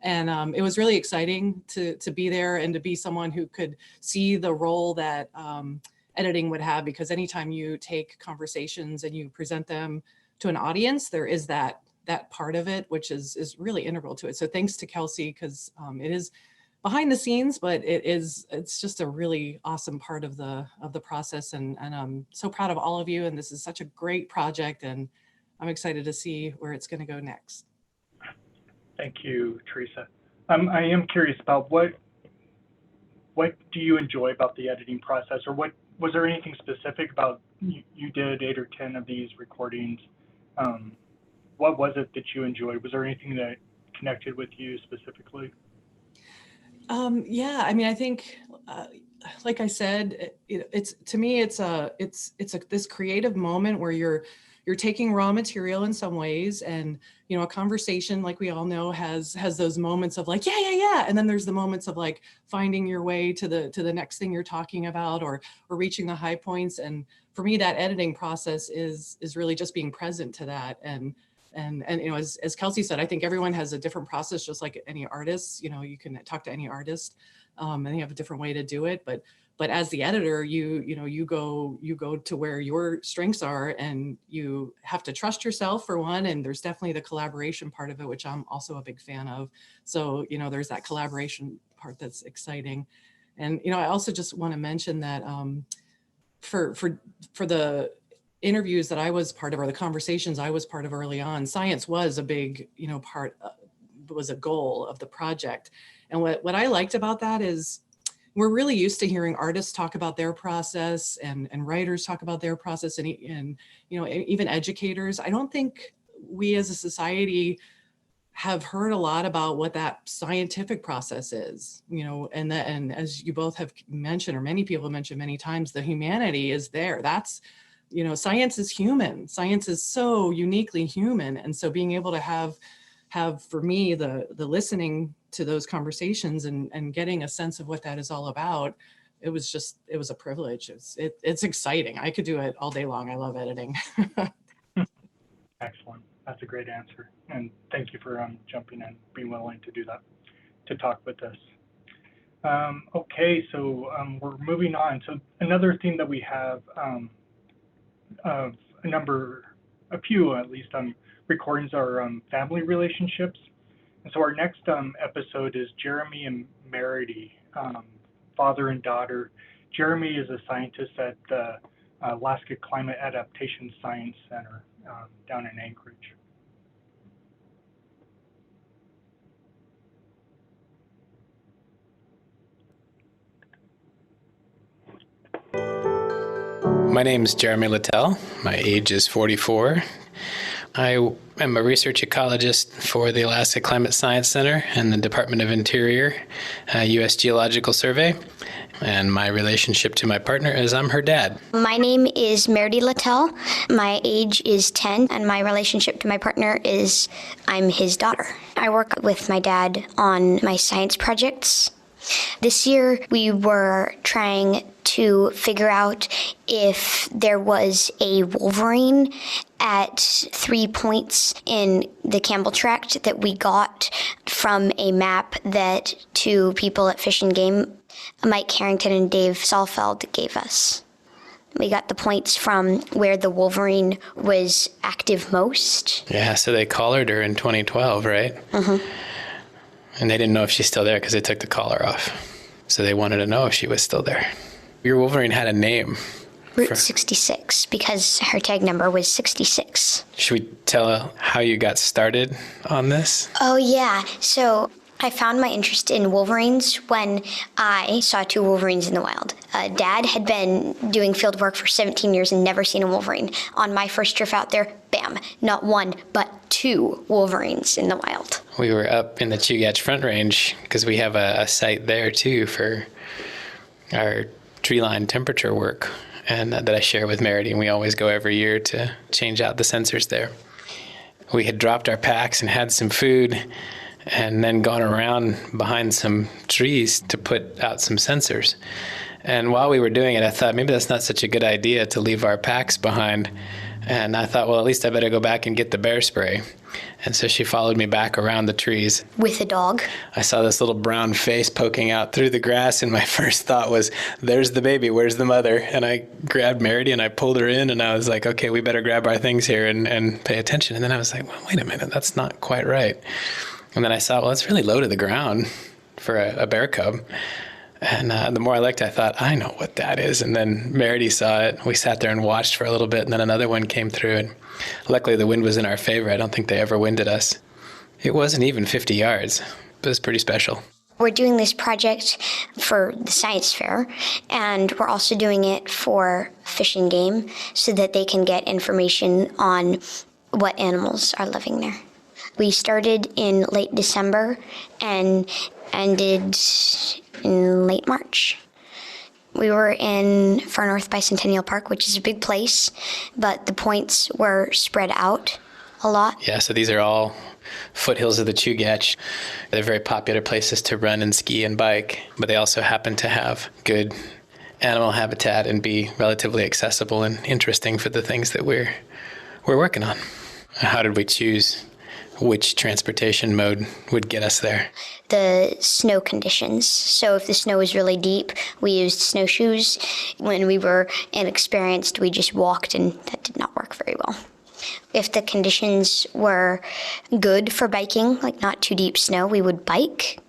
And it was really exciting to be there and to be someone who could see the role that editing would have, because anytime you take conversations and you present them to an audience, there is that part of it, which is really integral to it. So thanks to Kelsey, because it is behind the scenes, but it's just a really awesome part of the process. And I'm so proud of all of you. And this is such a great project, and I'm excited to see where it's going to go next. Thank you, Teresa. I am curious about what do you enjoy about the editing process, or was there anything specific about you did 8 or 10 of these recordings? What was it that you enjoyed? Was there anything that connected with you specifically? Yeah, I mean, I think, like I said, it's to me, it's this creative moment where you're taking raw material in some ways, and a conversation, like we all know, has those moments of like, yeah, and then there's the moments of like finding your way to the next thing you're talking about, or reaching the high points. And for me, that editing process is really just being present to that. And as Kelsey said, I think everyone has a different process, just like any artist. You can talk to any artist, and they have a different way to do it. But as the editor, you go to where your strengths are, and you have to trust yourself for one. And there's definitely the collaboration part of it, which I'm also a big fan of. So there's that collaboration part that's exciting. And I also just want to mention that for the interviews that I was part of, or the conversations I was part of early on, science was a big, was a goal of the project. And what I liked about that is we're really used to hearing artists talk about their process and writers talk about their process, and even educators. I don't think we as a society have heard a lot about what that scientific process is, and as you both have mentioned, or many people have mentioned many times, the humanity is there. That's science is human. Science is so uniquely human. And so being able to have for me, the listening to those conversations and getting a sense of what that is all about, it was a privilege. It's exciting. I could do it all day long. I love editing. Excellent. That's a great answer. And thank you for jumping in, being willing to do that, to talk with us. Okay, so we're moving on. So another thing that we have, a few at least, recordings are family relationships. And so our next episode is Jeremy and Meredy, father and daughter. Jeremy is a scientist at the Alaska Climate Adaptation Science Center down in Anchorage. My name is Jeremy Littell. My age is 44. I am a research ecologist for the Alaska Climate Science Center and the Department of Interior, U.S. Geological Survey. And my relationship to my partner is I'm her dad. My name is Meredy Littell. My age is 10, and my relationship to my partner is I'm his daughter. I work with my dad on my science projects. This year, we were trying to figure out if there was a wolverine at 3 points in the Campbell Tract that we got from a map that two people at Fish and Game, Mike Harrington and Dave Salfeld, gave us. We got the points from where the wolverine was active most. Yeah, so they collared her in 2012, right? Mm-hmm. And they didn't know if she's still there because they took the collar off. So they wanted to know if she was still there. Your wolverine had a name. Route 66, because her tag number was 66. Should we tell how you got started on this? Oh, yeah. So I found my interest in wolverines when I saw two wolverines in the wild. Dad had been doing field work for 17 years and never seen a wolverine. On my first trip out there, bam, not one, but two wolverines in the wild. We were up in the Chugach Front Range because we have a site there too for our tree line temperature work, and that I share with Meredy, and we always go every year to change out the sensors there. We had dropped our packs and had some food, and then gone around behind some trees to put out some sensors. And while we were doing it, I thought maybe that's not such a good idea to leave our packs behind. And I thought, well, at least I better go back and get the bear spray. And so she followed me back around the trees. With a dog? I saw this little brown face poking out through the grass, and my first thought was, there's the baby, where's the mother? And I grabbed Meredith and I pulled her in, and I was like, okay, we better grab our things here and pay attention. And then I was like, well, wait a minute, that's not quite right. And then I saw, well, it's really low to the ground for a bear cub. And the more I looked, I thought, I know what that is. And then Meredith saw it. We sat there and watched for a little bit, and then another one came through. And luckily, the wind was in our favor. I don't think they ever winded us. It wasn't even 50 yards, but it was pretty special. We're doing this project for the science fair, and we're also doing it for Fish and Game so that they can get information on what animals are living there. We started in late December and ended in late March. We were in Far North Bicentennial Park, which is a big place, but the points were spread out a lot. Yeah, so these are all foothills of the Chugach. They're very popular places to run and ski and bike, but they also happen to have good animal habitat and be relatively accessible and interesting for the things that we're working on. How did we choose which transportation mode would get us there? The snow conditions. So if the snow was really deep, we used snowshoes. When we were inexperienced, we just walked, and that did not work very well. If the conditions were good for biking, like not too deep snow, we would bike.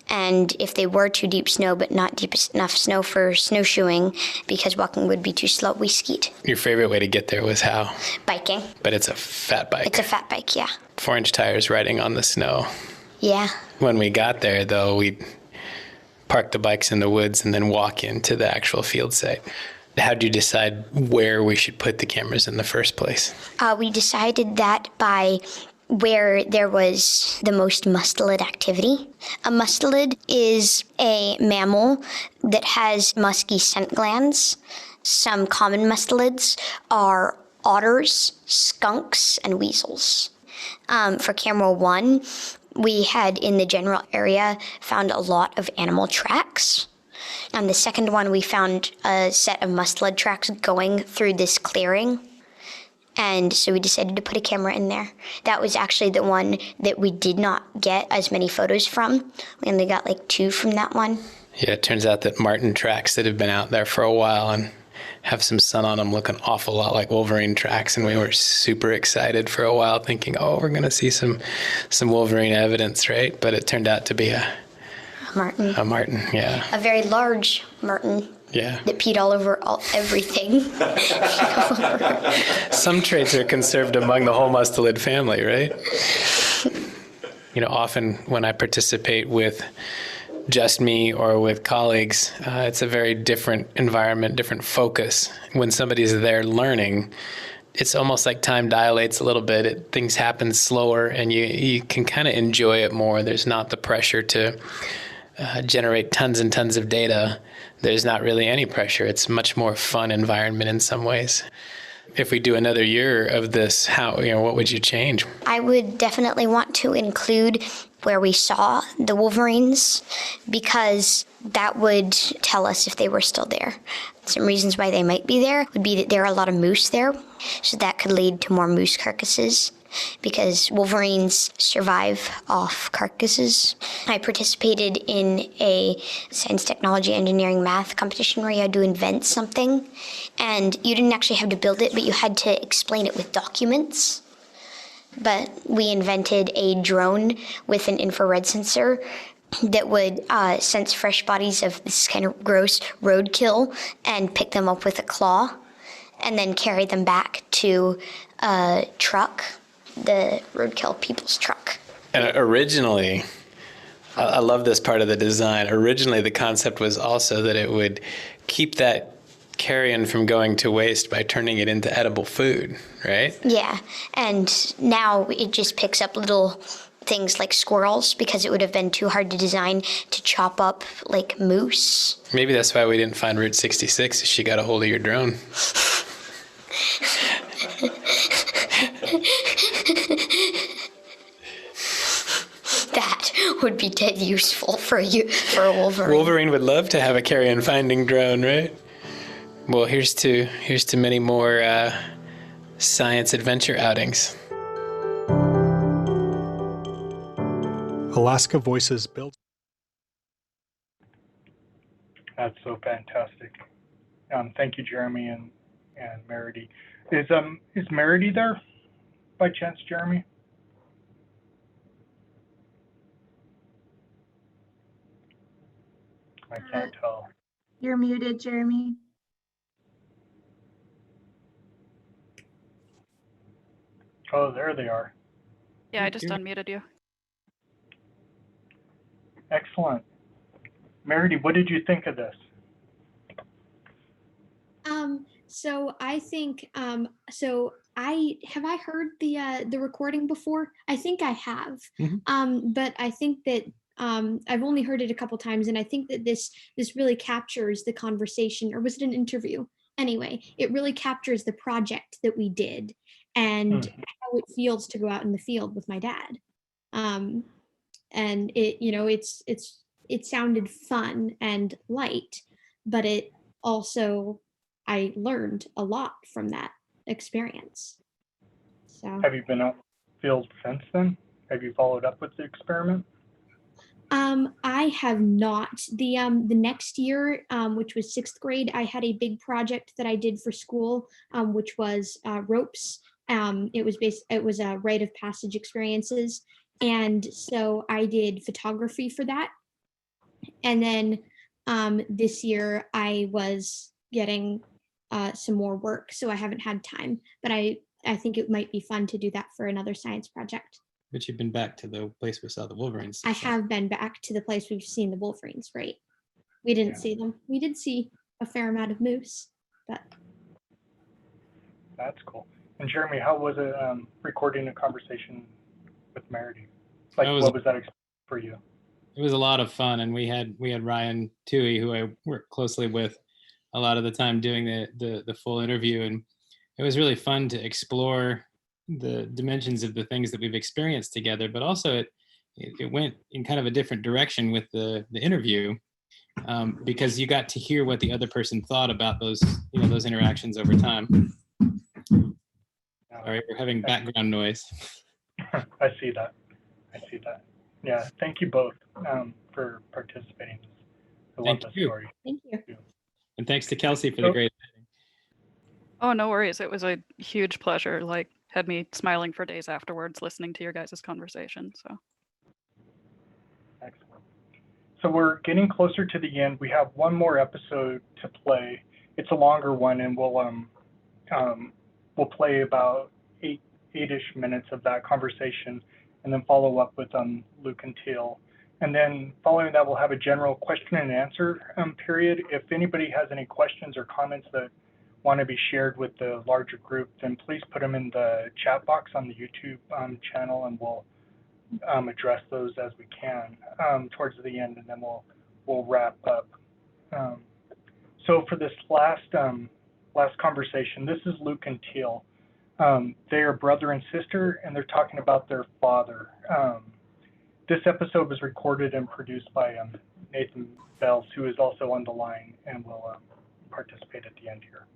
And if they were too deep snow, but not deep enough snow for snowshoeing, because walking would be too slow, we skied. Your favorite way to get there was how? Biking. But it's a fat bike. It's a fat bike, yeah. 4-inch tires riding on the snow. Yeah. When we got there, though, we'd park the bikes in the woods and then walk into the actual field site. How did you decide where we should put the cameras in the first place? We decided that by where there was the most mustelid activity. A mustelid is a mammal that has musky scent glands. Some common mustelids are otters, skunks, and weasels. For camera 1, we had in the general area found a lot of animal tracks. On the second one, we found a set of mustelid tracks going through this clearing. And so we decided to put a camera in there. That was actually the one that we did not get as many photos from. We only got like 2 from that one. Yeah, it turns out that marten tracks that have been out there for a while and have some sun on them look an awful lot like wolverine tracks. And we were super excited for a while thinking, oh, we're going to see some wolverine evidence, right? But it turned out to be a marten. A marten, yeah. A very large marten. Yeah. That peed all over everything. Some traits are conserved among the whole mustelid family, right? Often when I participate with just me or with colleagues, it's a very different environment, different focus. When somebody's there learning, it's almost like time dilates a little bit. Things happen slower, and you can kind of enjoy it more. There's not the pressure to generate tons and tons of data. There's not really any pressure. It's a much more fun environment in some ways. If we do another year of this, what would you change? I would definitely want to include where we saw the wolverines, because that would tell us if they were still there. Some reasons why they might be there would be that there are a lot of moose there, so that could lead to more moose carcasses, because wolverines survive off carcasses. I participated in a science, technology, engineering, math competition where you had to invent something, and you didn't actually have to build it, but you had to explain it with documents. But we invented a drone with an infrared sensor that would sense fresh bodies of this kind of gross roadkill and pick them up with a claw and then carry them back to a truck, the roadkill people's truck. And originally, I love this part of the design. Originally, the concept was also that it would keep that carrion from going to waste by turning it into edible food, right? Yeah, and now it just picks up little things like squirrels, because it would have been too hard to design to chop up like moose. Maybe that's why we didn't find Route 66. She got a hold of your drone. That. would be dead useful for a Wolverine. Wolverine would love to have a carrion finding drone, right? Well, here's to many more science adventure outings. Alaska Voices built. That's so fantastic. Thank you, Jeremy and Meredy. Is Meredy there by chance, Jeremy? I can't tell. You're muted, Jeremy. Oh, there they are. Yeah, I just unmuted you. Excellent. Meredy, what did you think of this? So I think I heard the recording before? I think I have. But I think that I've only heard it a couple times, and I think that this really captures the conversation. Or was it an interview? Anyway, it really captures the project that we did and how it feels to go out in the field with my dad. And it sounded fun and light, but it also, I learned a lot from that experience. So Have you been out field since then? Have you followed up with the experiment? I have not. The next year, which was 6th grade, I had a big project that I did for school, which was ropes. It was a rite of passage experiences, and so I did photography for that. And then this year I was getting some more work, so I haven't had time. But I think it might be fun to do that for another science project. But you've been back to the place we saw the Wolverines. I have been back to the place we've seen the Wolverines, right? We didn't see them. We did see a fair amount of moose, but. That's cool. And Jeremy, how was it recording a conversation with Meredy? Like, what was that experience for you? It was a lot of fun, and we had Ryan Toohey, who I work closely with a lot of the time, doing the full interview, and it was really fun to explore the dimensions of the things that we've experienced together. But also, it went in kind of a different direction with the interview, because you got to hear what the other person thought about those interactions over time. Sorry, we're having background noise. I see that. Yeah, thank you both for participating. I love the story. Thank you. And thanks to Kelsey for the great editing. Oh, no worries. It was a huge pleasure. Like, had me smiling for days afterwards listening to your guys' conversation. So. Excellent. So we're getting closer to the end. We have one more episode to play. It's a longer one, and we'll play about eight-ish minutes of that conversation, and then follow up with Luke and Teal. And then following that, we'll have a general question and answer period. If anybody has any questions or comments that want to be shared with the larger group, then please put them in the chat box on the YouTube channel, and we'll address those as we can towards the end, and then we'll wrap up. So for this last conversation, this is Luke and Teal. They are brother and sister, and they're talking about their father. This episode was recorded and produced by Nathan Bells, who is also on the line and will participate at the end here.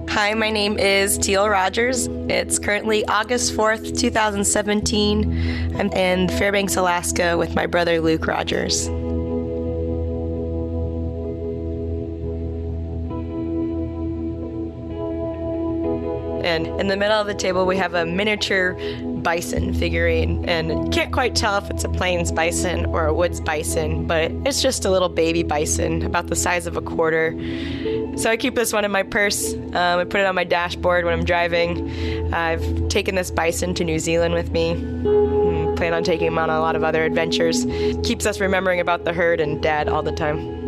Hi, my name is Teal Rogers. It's currently August 4th, 2017. I'm in Fairbanks, Alaska with my brother Luke Rogers. And in the middle of the table, we have a miniature bison figurine, and can't quite tell if it's a plains bison or a woods bison, but it's just a little baby bison about the size of a quarter. So I keep this one in my purse. I put it on my dashboard when I'm driving. I've taken this bison to New Zealand with me. Plan on taking him on a lot of other adventures. Keeps us remembering about the herd and Dad all the time.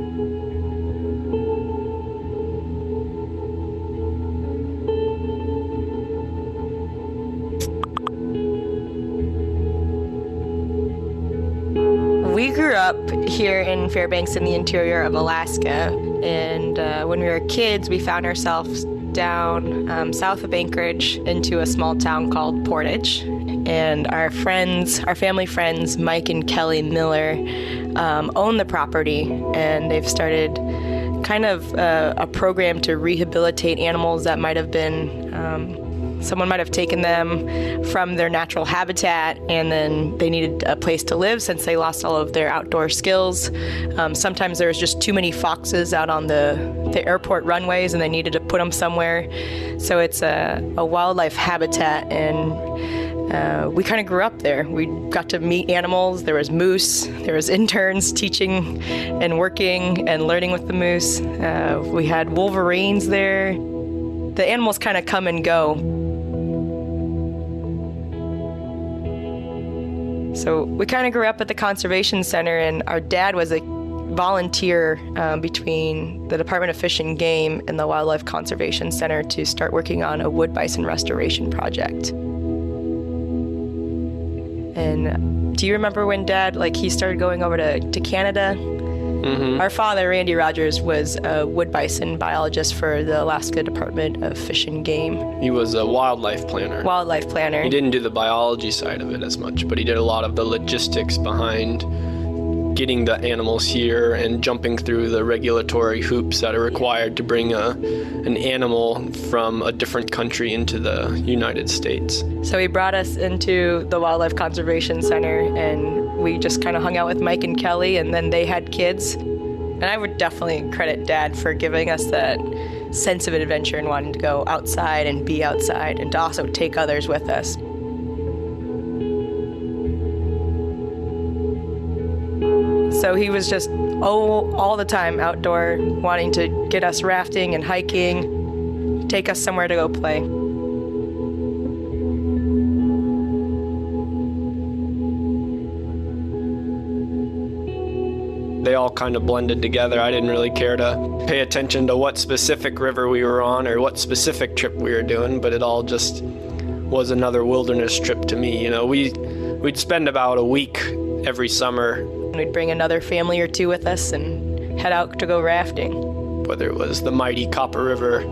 We grew up here in Fairbanks in the interior of Alaska. And when we were kids, we found ourselves down south of Anchorage into a small town called Portage. And our family friends, Mike and Kelly Miller, own the property, and they've started kind of a program to rehabilitate animals that might have been, someone might have taken them from their natural habitat, and then they needed a place to live since they lost all of their outdoor skills. Sometimes there was just too many foxes out on the airport runways, and they needed to put them somewhere. So it's a wildlife habitat, and we kind of grew up there. We got to meet animals. There was moose. There was interns teaching and working and learning with the moose. We had wolverines there. The animals kind of come and go. So we kind of grew up at the Conservation Center, and our dad was a volunteer between the Department of Fish and Game and the Wildlife Conservation Center to start working on a wood bison restoration project. And do you remember when Dad, he started going over to Canada? Mm-hmm. Our father, Randy Rogers, was a wood bison biologist for the Alaska Department of Fish and Game. He was a wildlife planner. Wildlife planner. He didn't do the biology side of it as much, but he did a lot of the logistics behind getting the animals here and jumping through the regulatory hoops that are required to bring an animal from a different country into the United States. So he brought us into the Wildlife Conservation Center, and we just kind of hung out with Mike and Kelly, and then they had kids. And I would definitely credit Dad for giving us that sense of adventure and wanting to go outside and be outside and to also take others with us. So he was just all the time outdoor, wanting to get us rafting and hiking, take us somewhere to go play. They all kind of blended together. I didn't really care to pay attention to what specific river we were on or what specific trip we were doing, but it all just was another wilderness trip to me. You know, we'd spend about a week every summer. We'd bring another family or two with us and head out to go rafting. Whether it was the mighty Copper River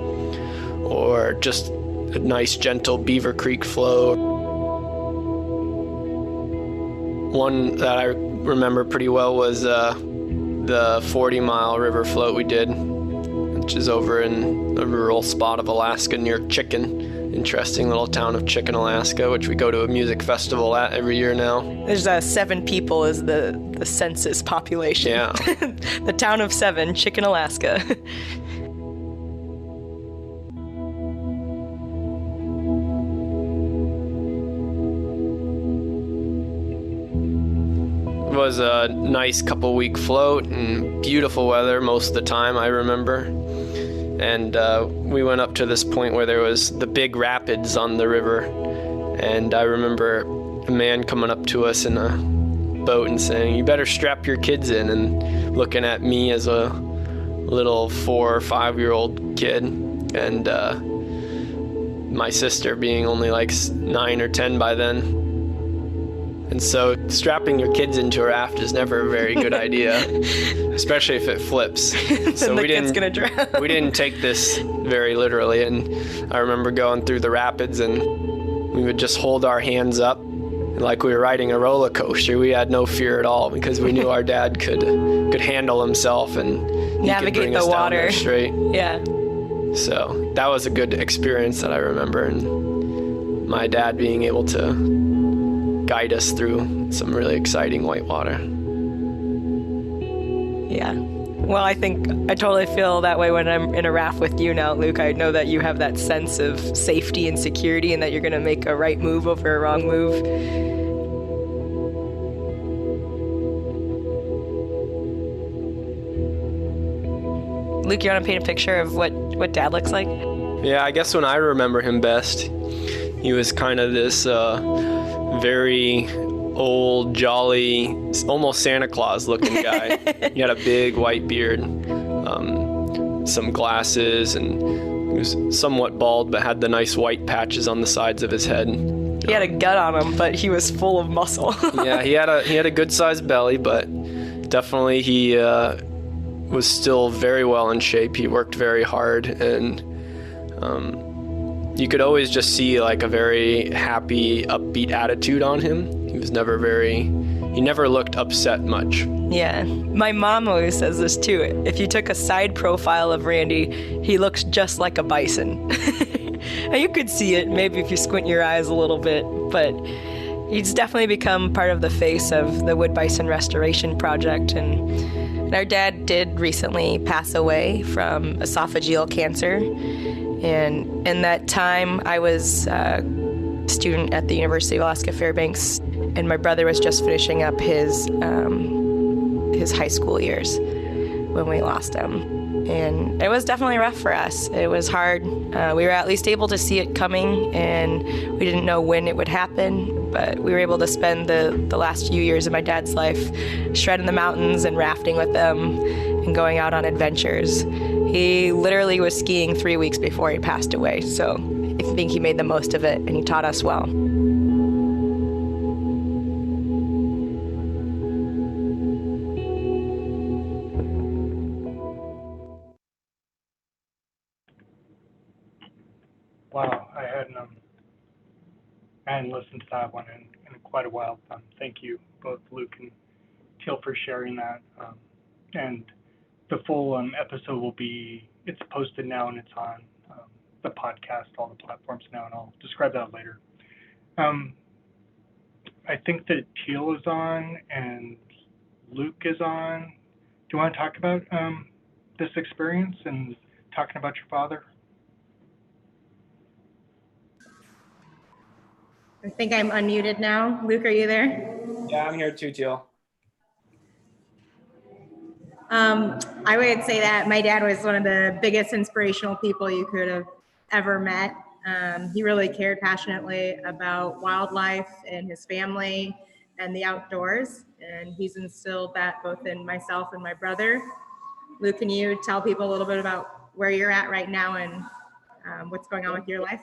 or just a nice gentle Beaver Creek flow. One that I remember pretty well was the 40-mile river float we did, which is over in a rural spot of Alaska near Chicken. Interesting little town of Chicken, Alaska, which we go to a music festival at every year now. There's 7 people is the census population. Yeah. The town of 7, Chicken, Alaska. It was a nice couple-week float and beautiful weather most of the time, I remember. And we went up to this point where there was the big rapids on the river. And I remember a man coming up to us in a boat and saying, "You better strap your kids in," and looking at me as a little 4 or 5-year-old kid. And my sister being only 9 or 10 by then. And so strapping your kids into a raft is never a very good idea, especially if it flips. So we didn't take this very literally. And I remember going through the rapids, and we would just hold our hands up like we were riding a roller coaster. We had no fear at all because we knew our dad could handle himself and navigate could bring the us water down there straight. Yeah. So that was a good experience that I remember, and my dad being able to guide us through some really exciting whitewater. Yeah. Well, I think I totally feel that way when I'm in a raft with you now, Luke. I know that you have that sense of safety and security and that you're going to make a right move over a wrong move. Luke, you want to paint a picture of what Dad looks like? Yeah, I guess when I remember him best, he was kind of this very old, jolly, almost Santa Claus looking guy. He had a big white beard, some glasses, and he was somewhat bald but had the nice white patches on the sides of his head. He had a gut on him, but he was full of muscle. Yeah, he had a good sized belly, but definitely he was still very well in shape. He worked very hard, and you could always just see like a very happy, upbeat attitude on him. He never looked upset much. Yeah, my mom always says this too. If you took a side profile of Randy, he looks just like a bison. And you could see it maybe if you squint your eyes a little bit, but he's definitely become part of the face of the Wood Bison Restoration Project. And our dad did recently pass away from esophageal cancer. And in that time, I was a student at the University of Alaska Fairbanks, and my brother was just finishing up his high school years when we lost him. And it was definitely rough for us. It was hard. We were at least able to see it coming, and we didn't know when it would happen, but we were able to spend the last few years of my dad's life shredding the mountains and rafting with them and going out on adventures. He literally was skiing 3 weeks before he passed away, so I think he made the most of it, and he taught us well. Wow, I hadn't listened to that one in quite a while. Thank you, both Luke and Teal, for sharing that. And the full episode it's posted now, and it's on the podcast, all the platforms now, and I'll describe that later. I think that Teal is on and Luke is on. Do you want to talk about this experience and talking about your father? I think I'm unmuted now. Luke, are you there? Yeah, I'm here too, Teal. I would say that my dad was one of the biggest inspirational people you could have ever met. He really cared passionately about wildlife and his family and the outdoors, and he's instilled that both in myself and my brother. Luke, can you tell people a little bit about where you're at right now and what's going on with your life?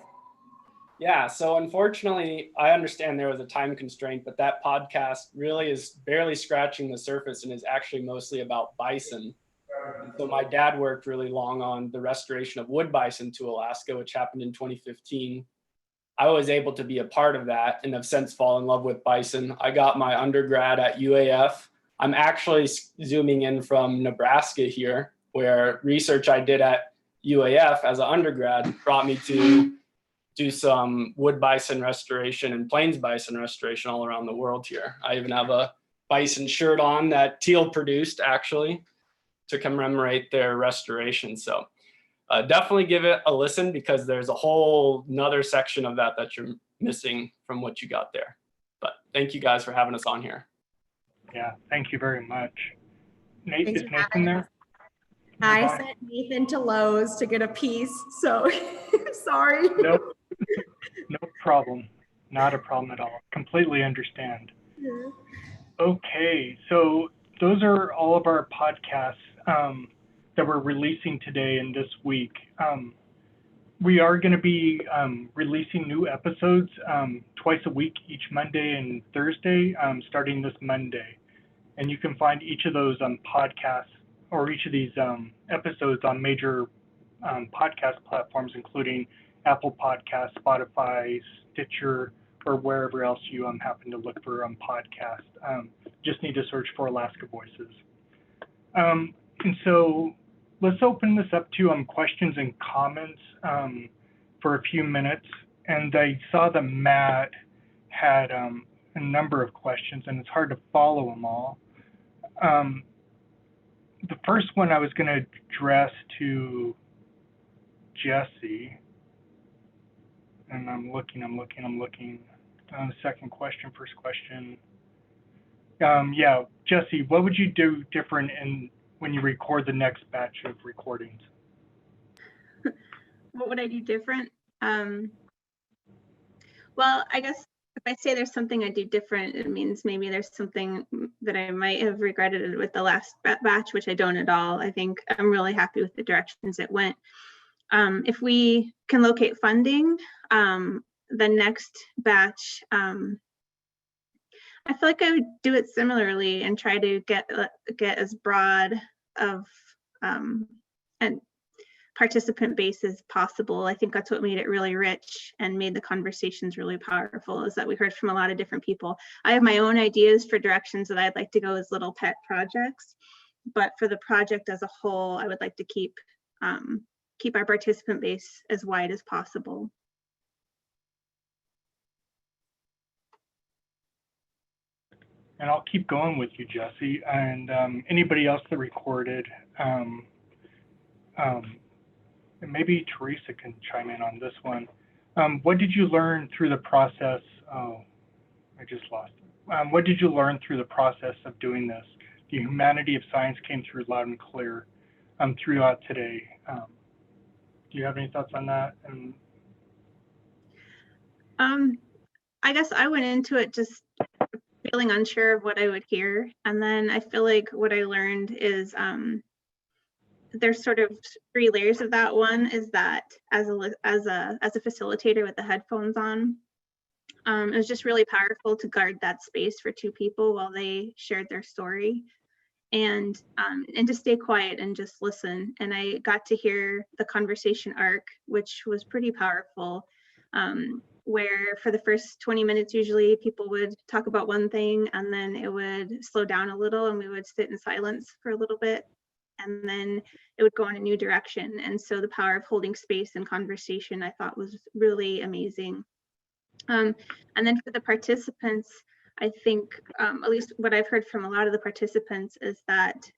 Yeah, so unfortunately, I understand there was a time constraint, but that podcast really is barely scratching the surface and is actually mostly about bison. And so my dad worked really long on the restoration of wood bison to Alaska, which happened in 2015. I was able to be a part of that and have since fallen in love with bison. I got my undergrad at UAF. I'm actually zooming in from Nebraska here, where research I did at UAF as an undergrad brought me to do some wood bison restoration and plains bison restoration all around the world here. I even have a bison shirt on that Teal produced actually to commemorate their restoration. So definitely give it a listen, because there's a whole nother section of that you're missing from what you got there. But thank you guys for having us on here. Yeah, thank you very much. Is Nathan there? I sent Nathan to Lowe's to get a piece, so sorry. Nope. No problem. Not a problem at all. Completely understand. Yeah. Okay, so those are all of our podcasts that we're releasing today and this week. We are going to be releasing new episodes twice a week, each Monday and Thursday, starting this Monday. And you can find each of those podcasts, or each of these episodes, on major podcast platforms, including Apple Podcasts, Spotify, Stitcher, or wherever else you happen to look for podcasts. Just need to search for Alaska Voices. And so let's open this up to questions and comments for a few minutes. And I saw that Matt had a number of questions, and it's hard to follow them all. The first one I was going to address to Jesse. And I'm looking. Second question, first question. Yeah, Jesse, what would you do different when you record the next batch of recordings? What would I do different? Well, I guess if I say there's something I do different, it means maybe there's something that I might have regretted with the last batch, which I don't at all. I think I'm really happy with the directions it went. If we can locate funding, the next batch, I feel like I would do it similarly and try to get as broad of and participant base as possible. I think that's what made it really rich and made the conversations really powerful, is that we heard from a lot of different people. I have my own ideas for directions that I'd like to go as little pet projects, but for the project as a whole, I would like to keep our participant base as wide as possible. And I'll keep going with you, Jesse, and anybody else that recorded. And maybe Teresa can chime in on this one. What did you learn through the process? Oh, I just lost it. What did you learn through the process of doing this? The humanity of science came through loud and clear throughout today. Do you have any thoughts on that? I guess I went into it just feeling unsure of what I would hear. And then I feel like what I learned is there's sort of 3 layers of that. One is that as a facilitator with the headphones on, it was just really powerful to guard that space for 2 people while they shared their story, and to stay quiet and just listen. And I got to hear the conversation arc, which was pretty powerful, where for the first 20 minutes, usually people would talk about one thing and then it would slow down a little and we would sit in silence for a little bit. And then it would go in a new direction. And so the power of holding space and conversation, I thought, was really amazing. And then for the participants, I think, at least what I've heard from a lot of the participants, is that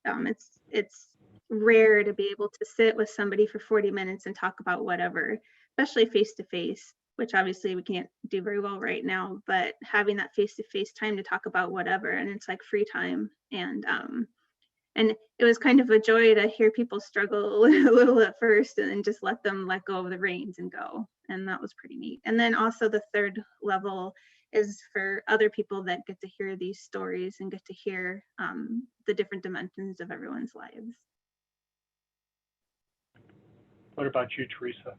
it's rare to be able to sit with somebody for 40 minutes and talk about whatever, especially face-to-face, which obviously we can't do very well right now, but having that face-to-face time to talk about whatever, and it's like free time. And it was kind of a joy to hear people struggle a little at first and then just let them let go of the reins and go. And that was pretty neat. And then also the 3rd level is for other people that get to hear these stories and get to hear the different dimensions of everyone's lives. What about you, Teresa?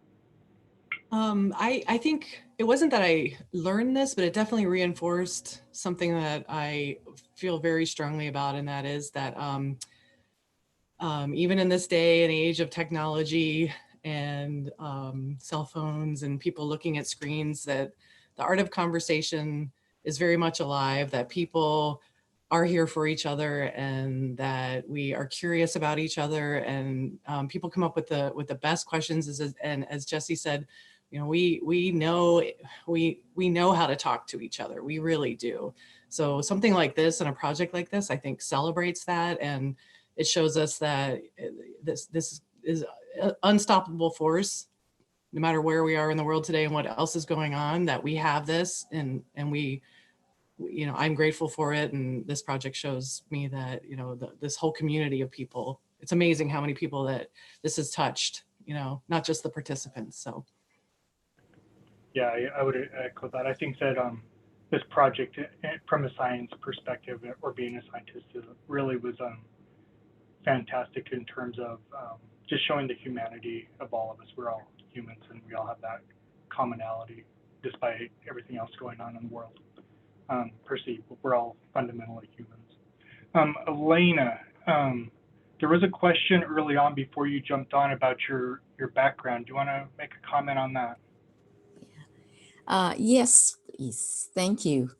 I think it wasn't that I learned this, but it definitely reinforced something that I feel very strongly about, and that is that even in this day and age of technology and cell phones and people looking at screens, that the art of conversation is very much alive, that people are here for each other, and that we are curious about each other, and people come up with the best questions. And as Jesse said, you know, we know how to talk to each other. We really do. So something like this and a project like this, I think, celebrates that, and it shows us that this is an unstoppable force, no matter where we are in the world today and what else is going on, that we have this, and we, you know, I'm grateful for it. And this project shows me that, you know, this whole community of people, it's amazing how many people that this has touched, you know, not just the participants. So. Yeah, I would echo that. I think that this project, from a science perspective, or being a scientist, really was fantastic in terms of just showing the humanity of all of us. We're all humans, and we all have that commonality, despite everything else going on in the world. Perceived, we're all fundamentally humans. Elena, there was a question early on before you jumped on about your background. Do you want to make a comment on that? Yes, please. Thank you.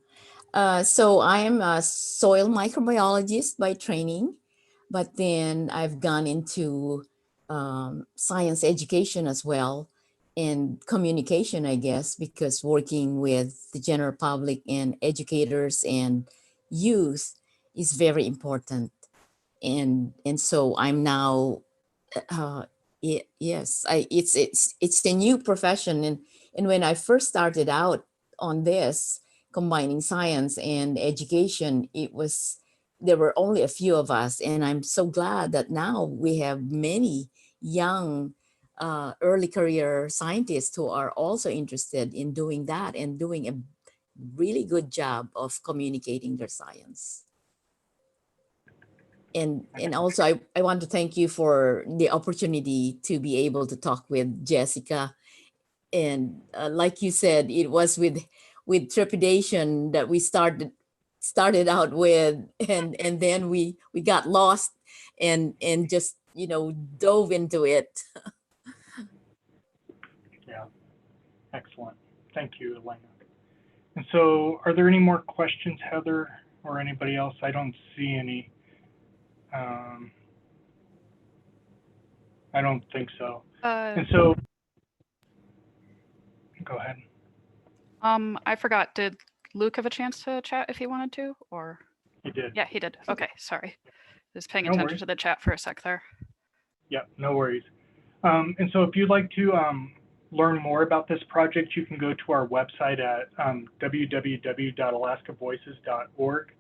So I am a soil microbiologist by training, but then I've gone into science education as well, and communication, I guess, because working with the general public and educators and youth is very important. And so I'm now, yes, it's a new profession. And when I first started out on this, combining science and education, there were only a few of us. And I'm so glad that now we have many young early career scientists who are also interested in doing that and doing a really good job of communicating their science. And also I want to thank you for the opportunity to be able to talk with Jessica. And like you said, it was with trepidation that we started started out with, and then we got lost and just, you know, dove into it. Yeah, excellent. Thank you, Elena. And so are there any more questions, Heather, or anybody else? I don't see any. I don't think so. And so, go ahead. I forgot, did Luke have a chance to chat if he wanted to, or? He did. Yeah, he did. Okay, sorry. Just paying No attention worries. to the chat for a sec there. Yeah, no worries. And so if you'd like to learn more about this project, you can go to our website at www.alaskavoices.org,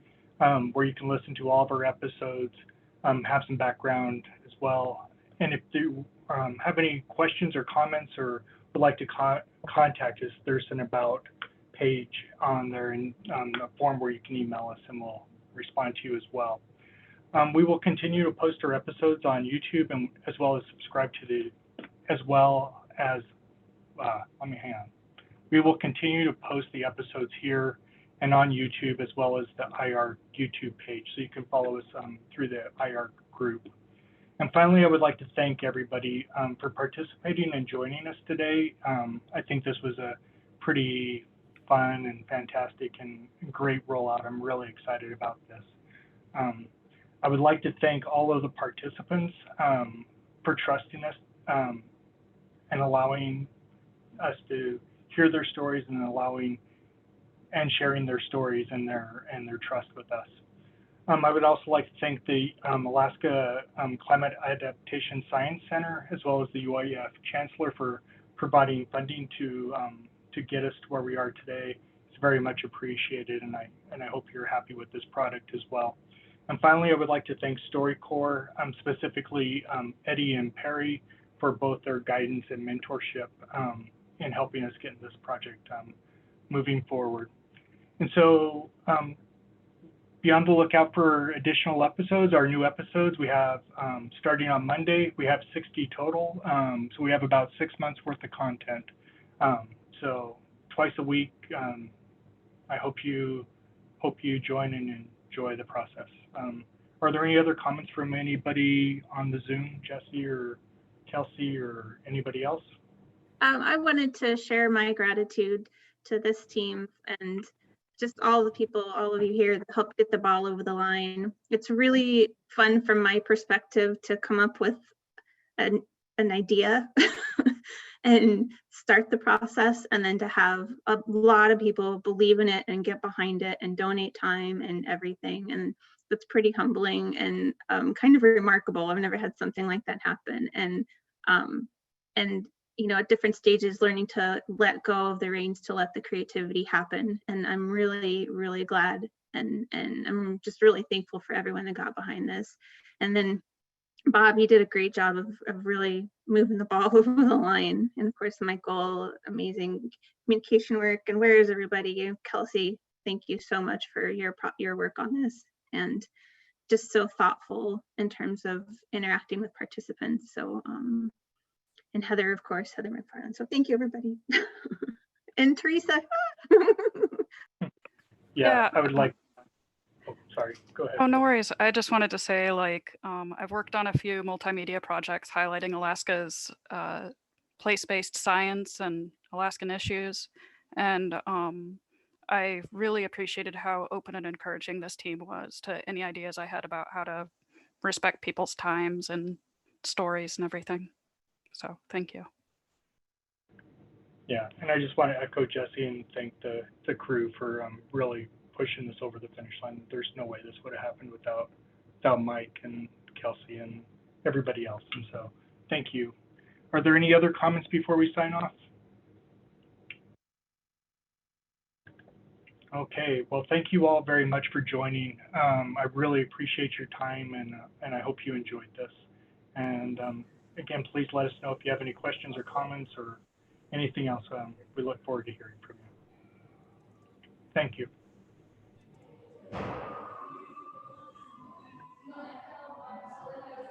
where you can listen to all of our episodes, have some background as well. And if you have any questions or comments or would like to contact us, there's an About page on there and a form where you can email us and we'll respond to you as well. We will continue to post our episodes on YouTube and as well as subscribe to We will continue to post the episodes here and on YouTube as well as the IR YouTube page, so you can follow us through the IR group. And finally, I would like to thank everybody for participating and joining us today. I think this was a pretty fun and fantastic and great rollout. I'm really excited about this. I would like to thank all of the participants for trusting us and allowing us to hear their stories and sharing their stories and their trust with us. I would also like to thank the Alaska Climate Adaptation Science Center as well as the UIF Chancellor for providing funding to get us to where we are today. It's very much appreciated, and I hope you're happy with this product as well. And finally, I would like to thank StoryCorps, specifically Eddie and Perry, for both their guidance and mentorship in helping us get this project moving forward. And so be on the lookout for additional episodes, our new episodes. We have, starting on Monday, we have 60 total. So we have about 6 months worth of content. So twice a week, I hope you join and enjoy the process. Are there any other comments from anybody on the Zoom, Jesse or Kelsey or anybody else? I wanted to share my gratitude to this team and just all the people, all of you here that helped get the ball over the line. It's really fun from my perspective to come up with an idea and start the process, and then to have a lot of people believe in it and get behind it and donate time and everything. And it's pretty humbling and kind of remarkable. I've never had something like that happen. And you know, at different stages, learning to let go of the reins to let the creativity happen. And I'm really, really glad, and I'm just really thankful for everyone that got behind this. And then Bob, you did a great job of really moving the ball over the line. And of course, Michael, amazing communication work. And where is everybody? Kelsey, thank you so much for your work on this, and just so thoughtful in terms of interacting with participants. So, and Heather, of course, Heather McFarland. So thank you, everybody. And Teresa. Yeah, I would like, oh, sorry, go ahead. Oh, no worries. I just wanted to say, like, I've worked on a few multimedia projects highlighting Alaska's place-based science and Alaskan issues. And I really appreciated how open and encouraging this team was to any ideas I had about how to respect people's times and stories and everything. So thank you. Yeah, and I just want to echo Jesse and thank the crew for really pushing this over the finish line. There's no way this would have happened without Mike and Kelsey and everybody else. And so thank you. Are there any other comments before we sign off? Okay, well, thank you all very much for joining. I really appreciate your time, and I hope you enjoyed this. And again, please let us know if you have any questions or comments or anything else. We look forward to hearing from you. Thank you.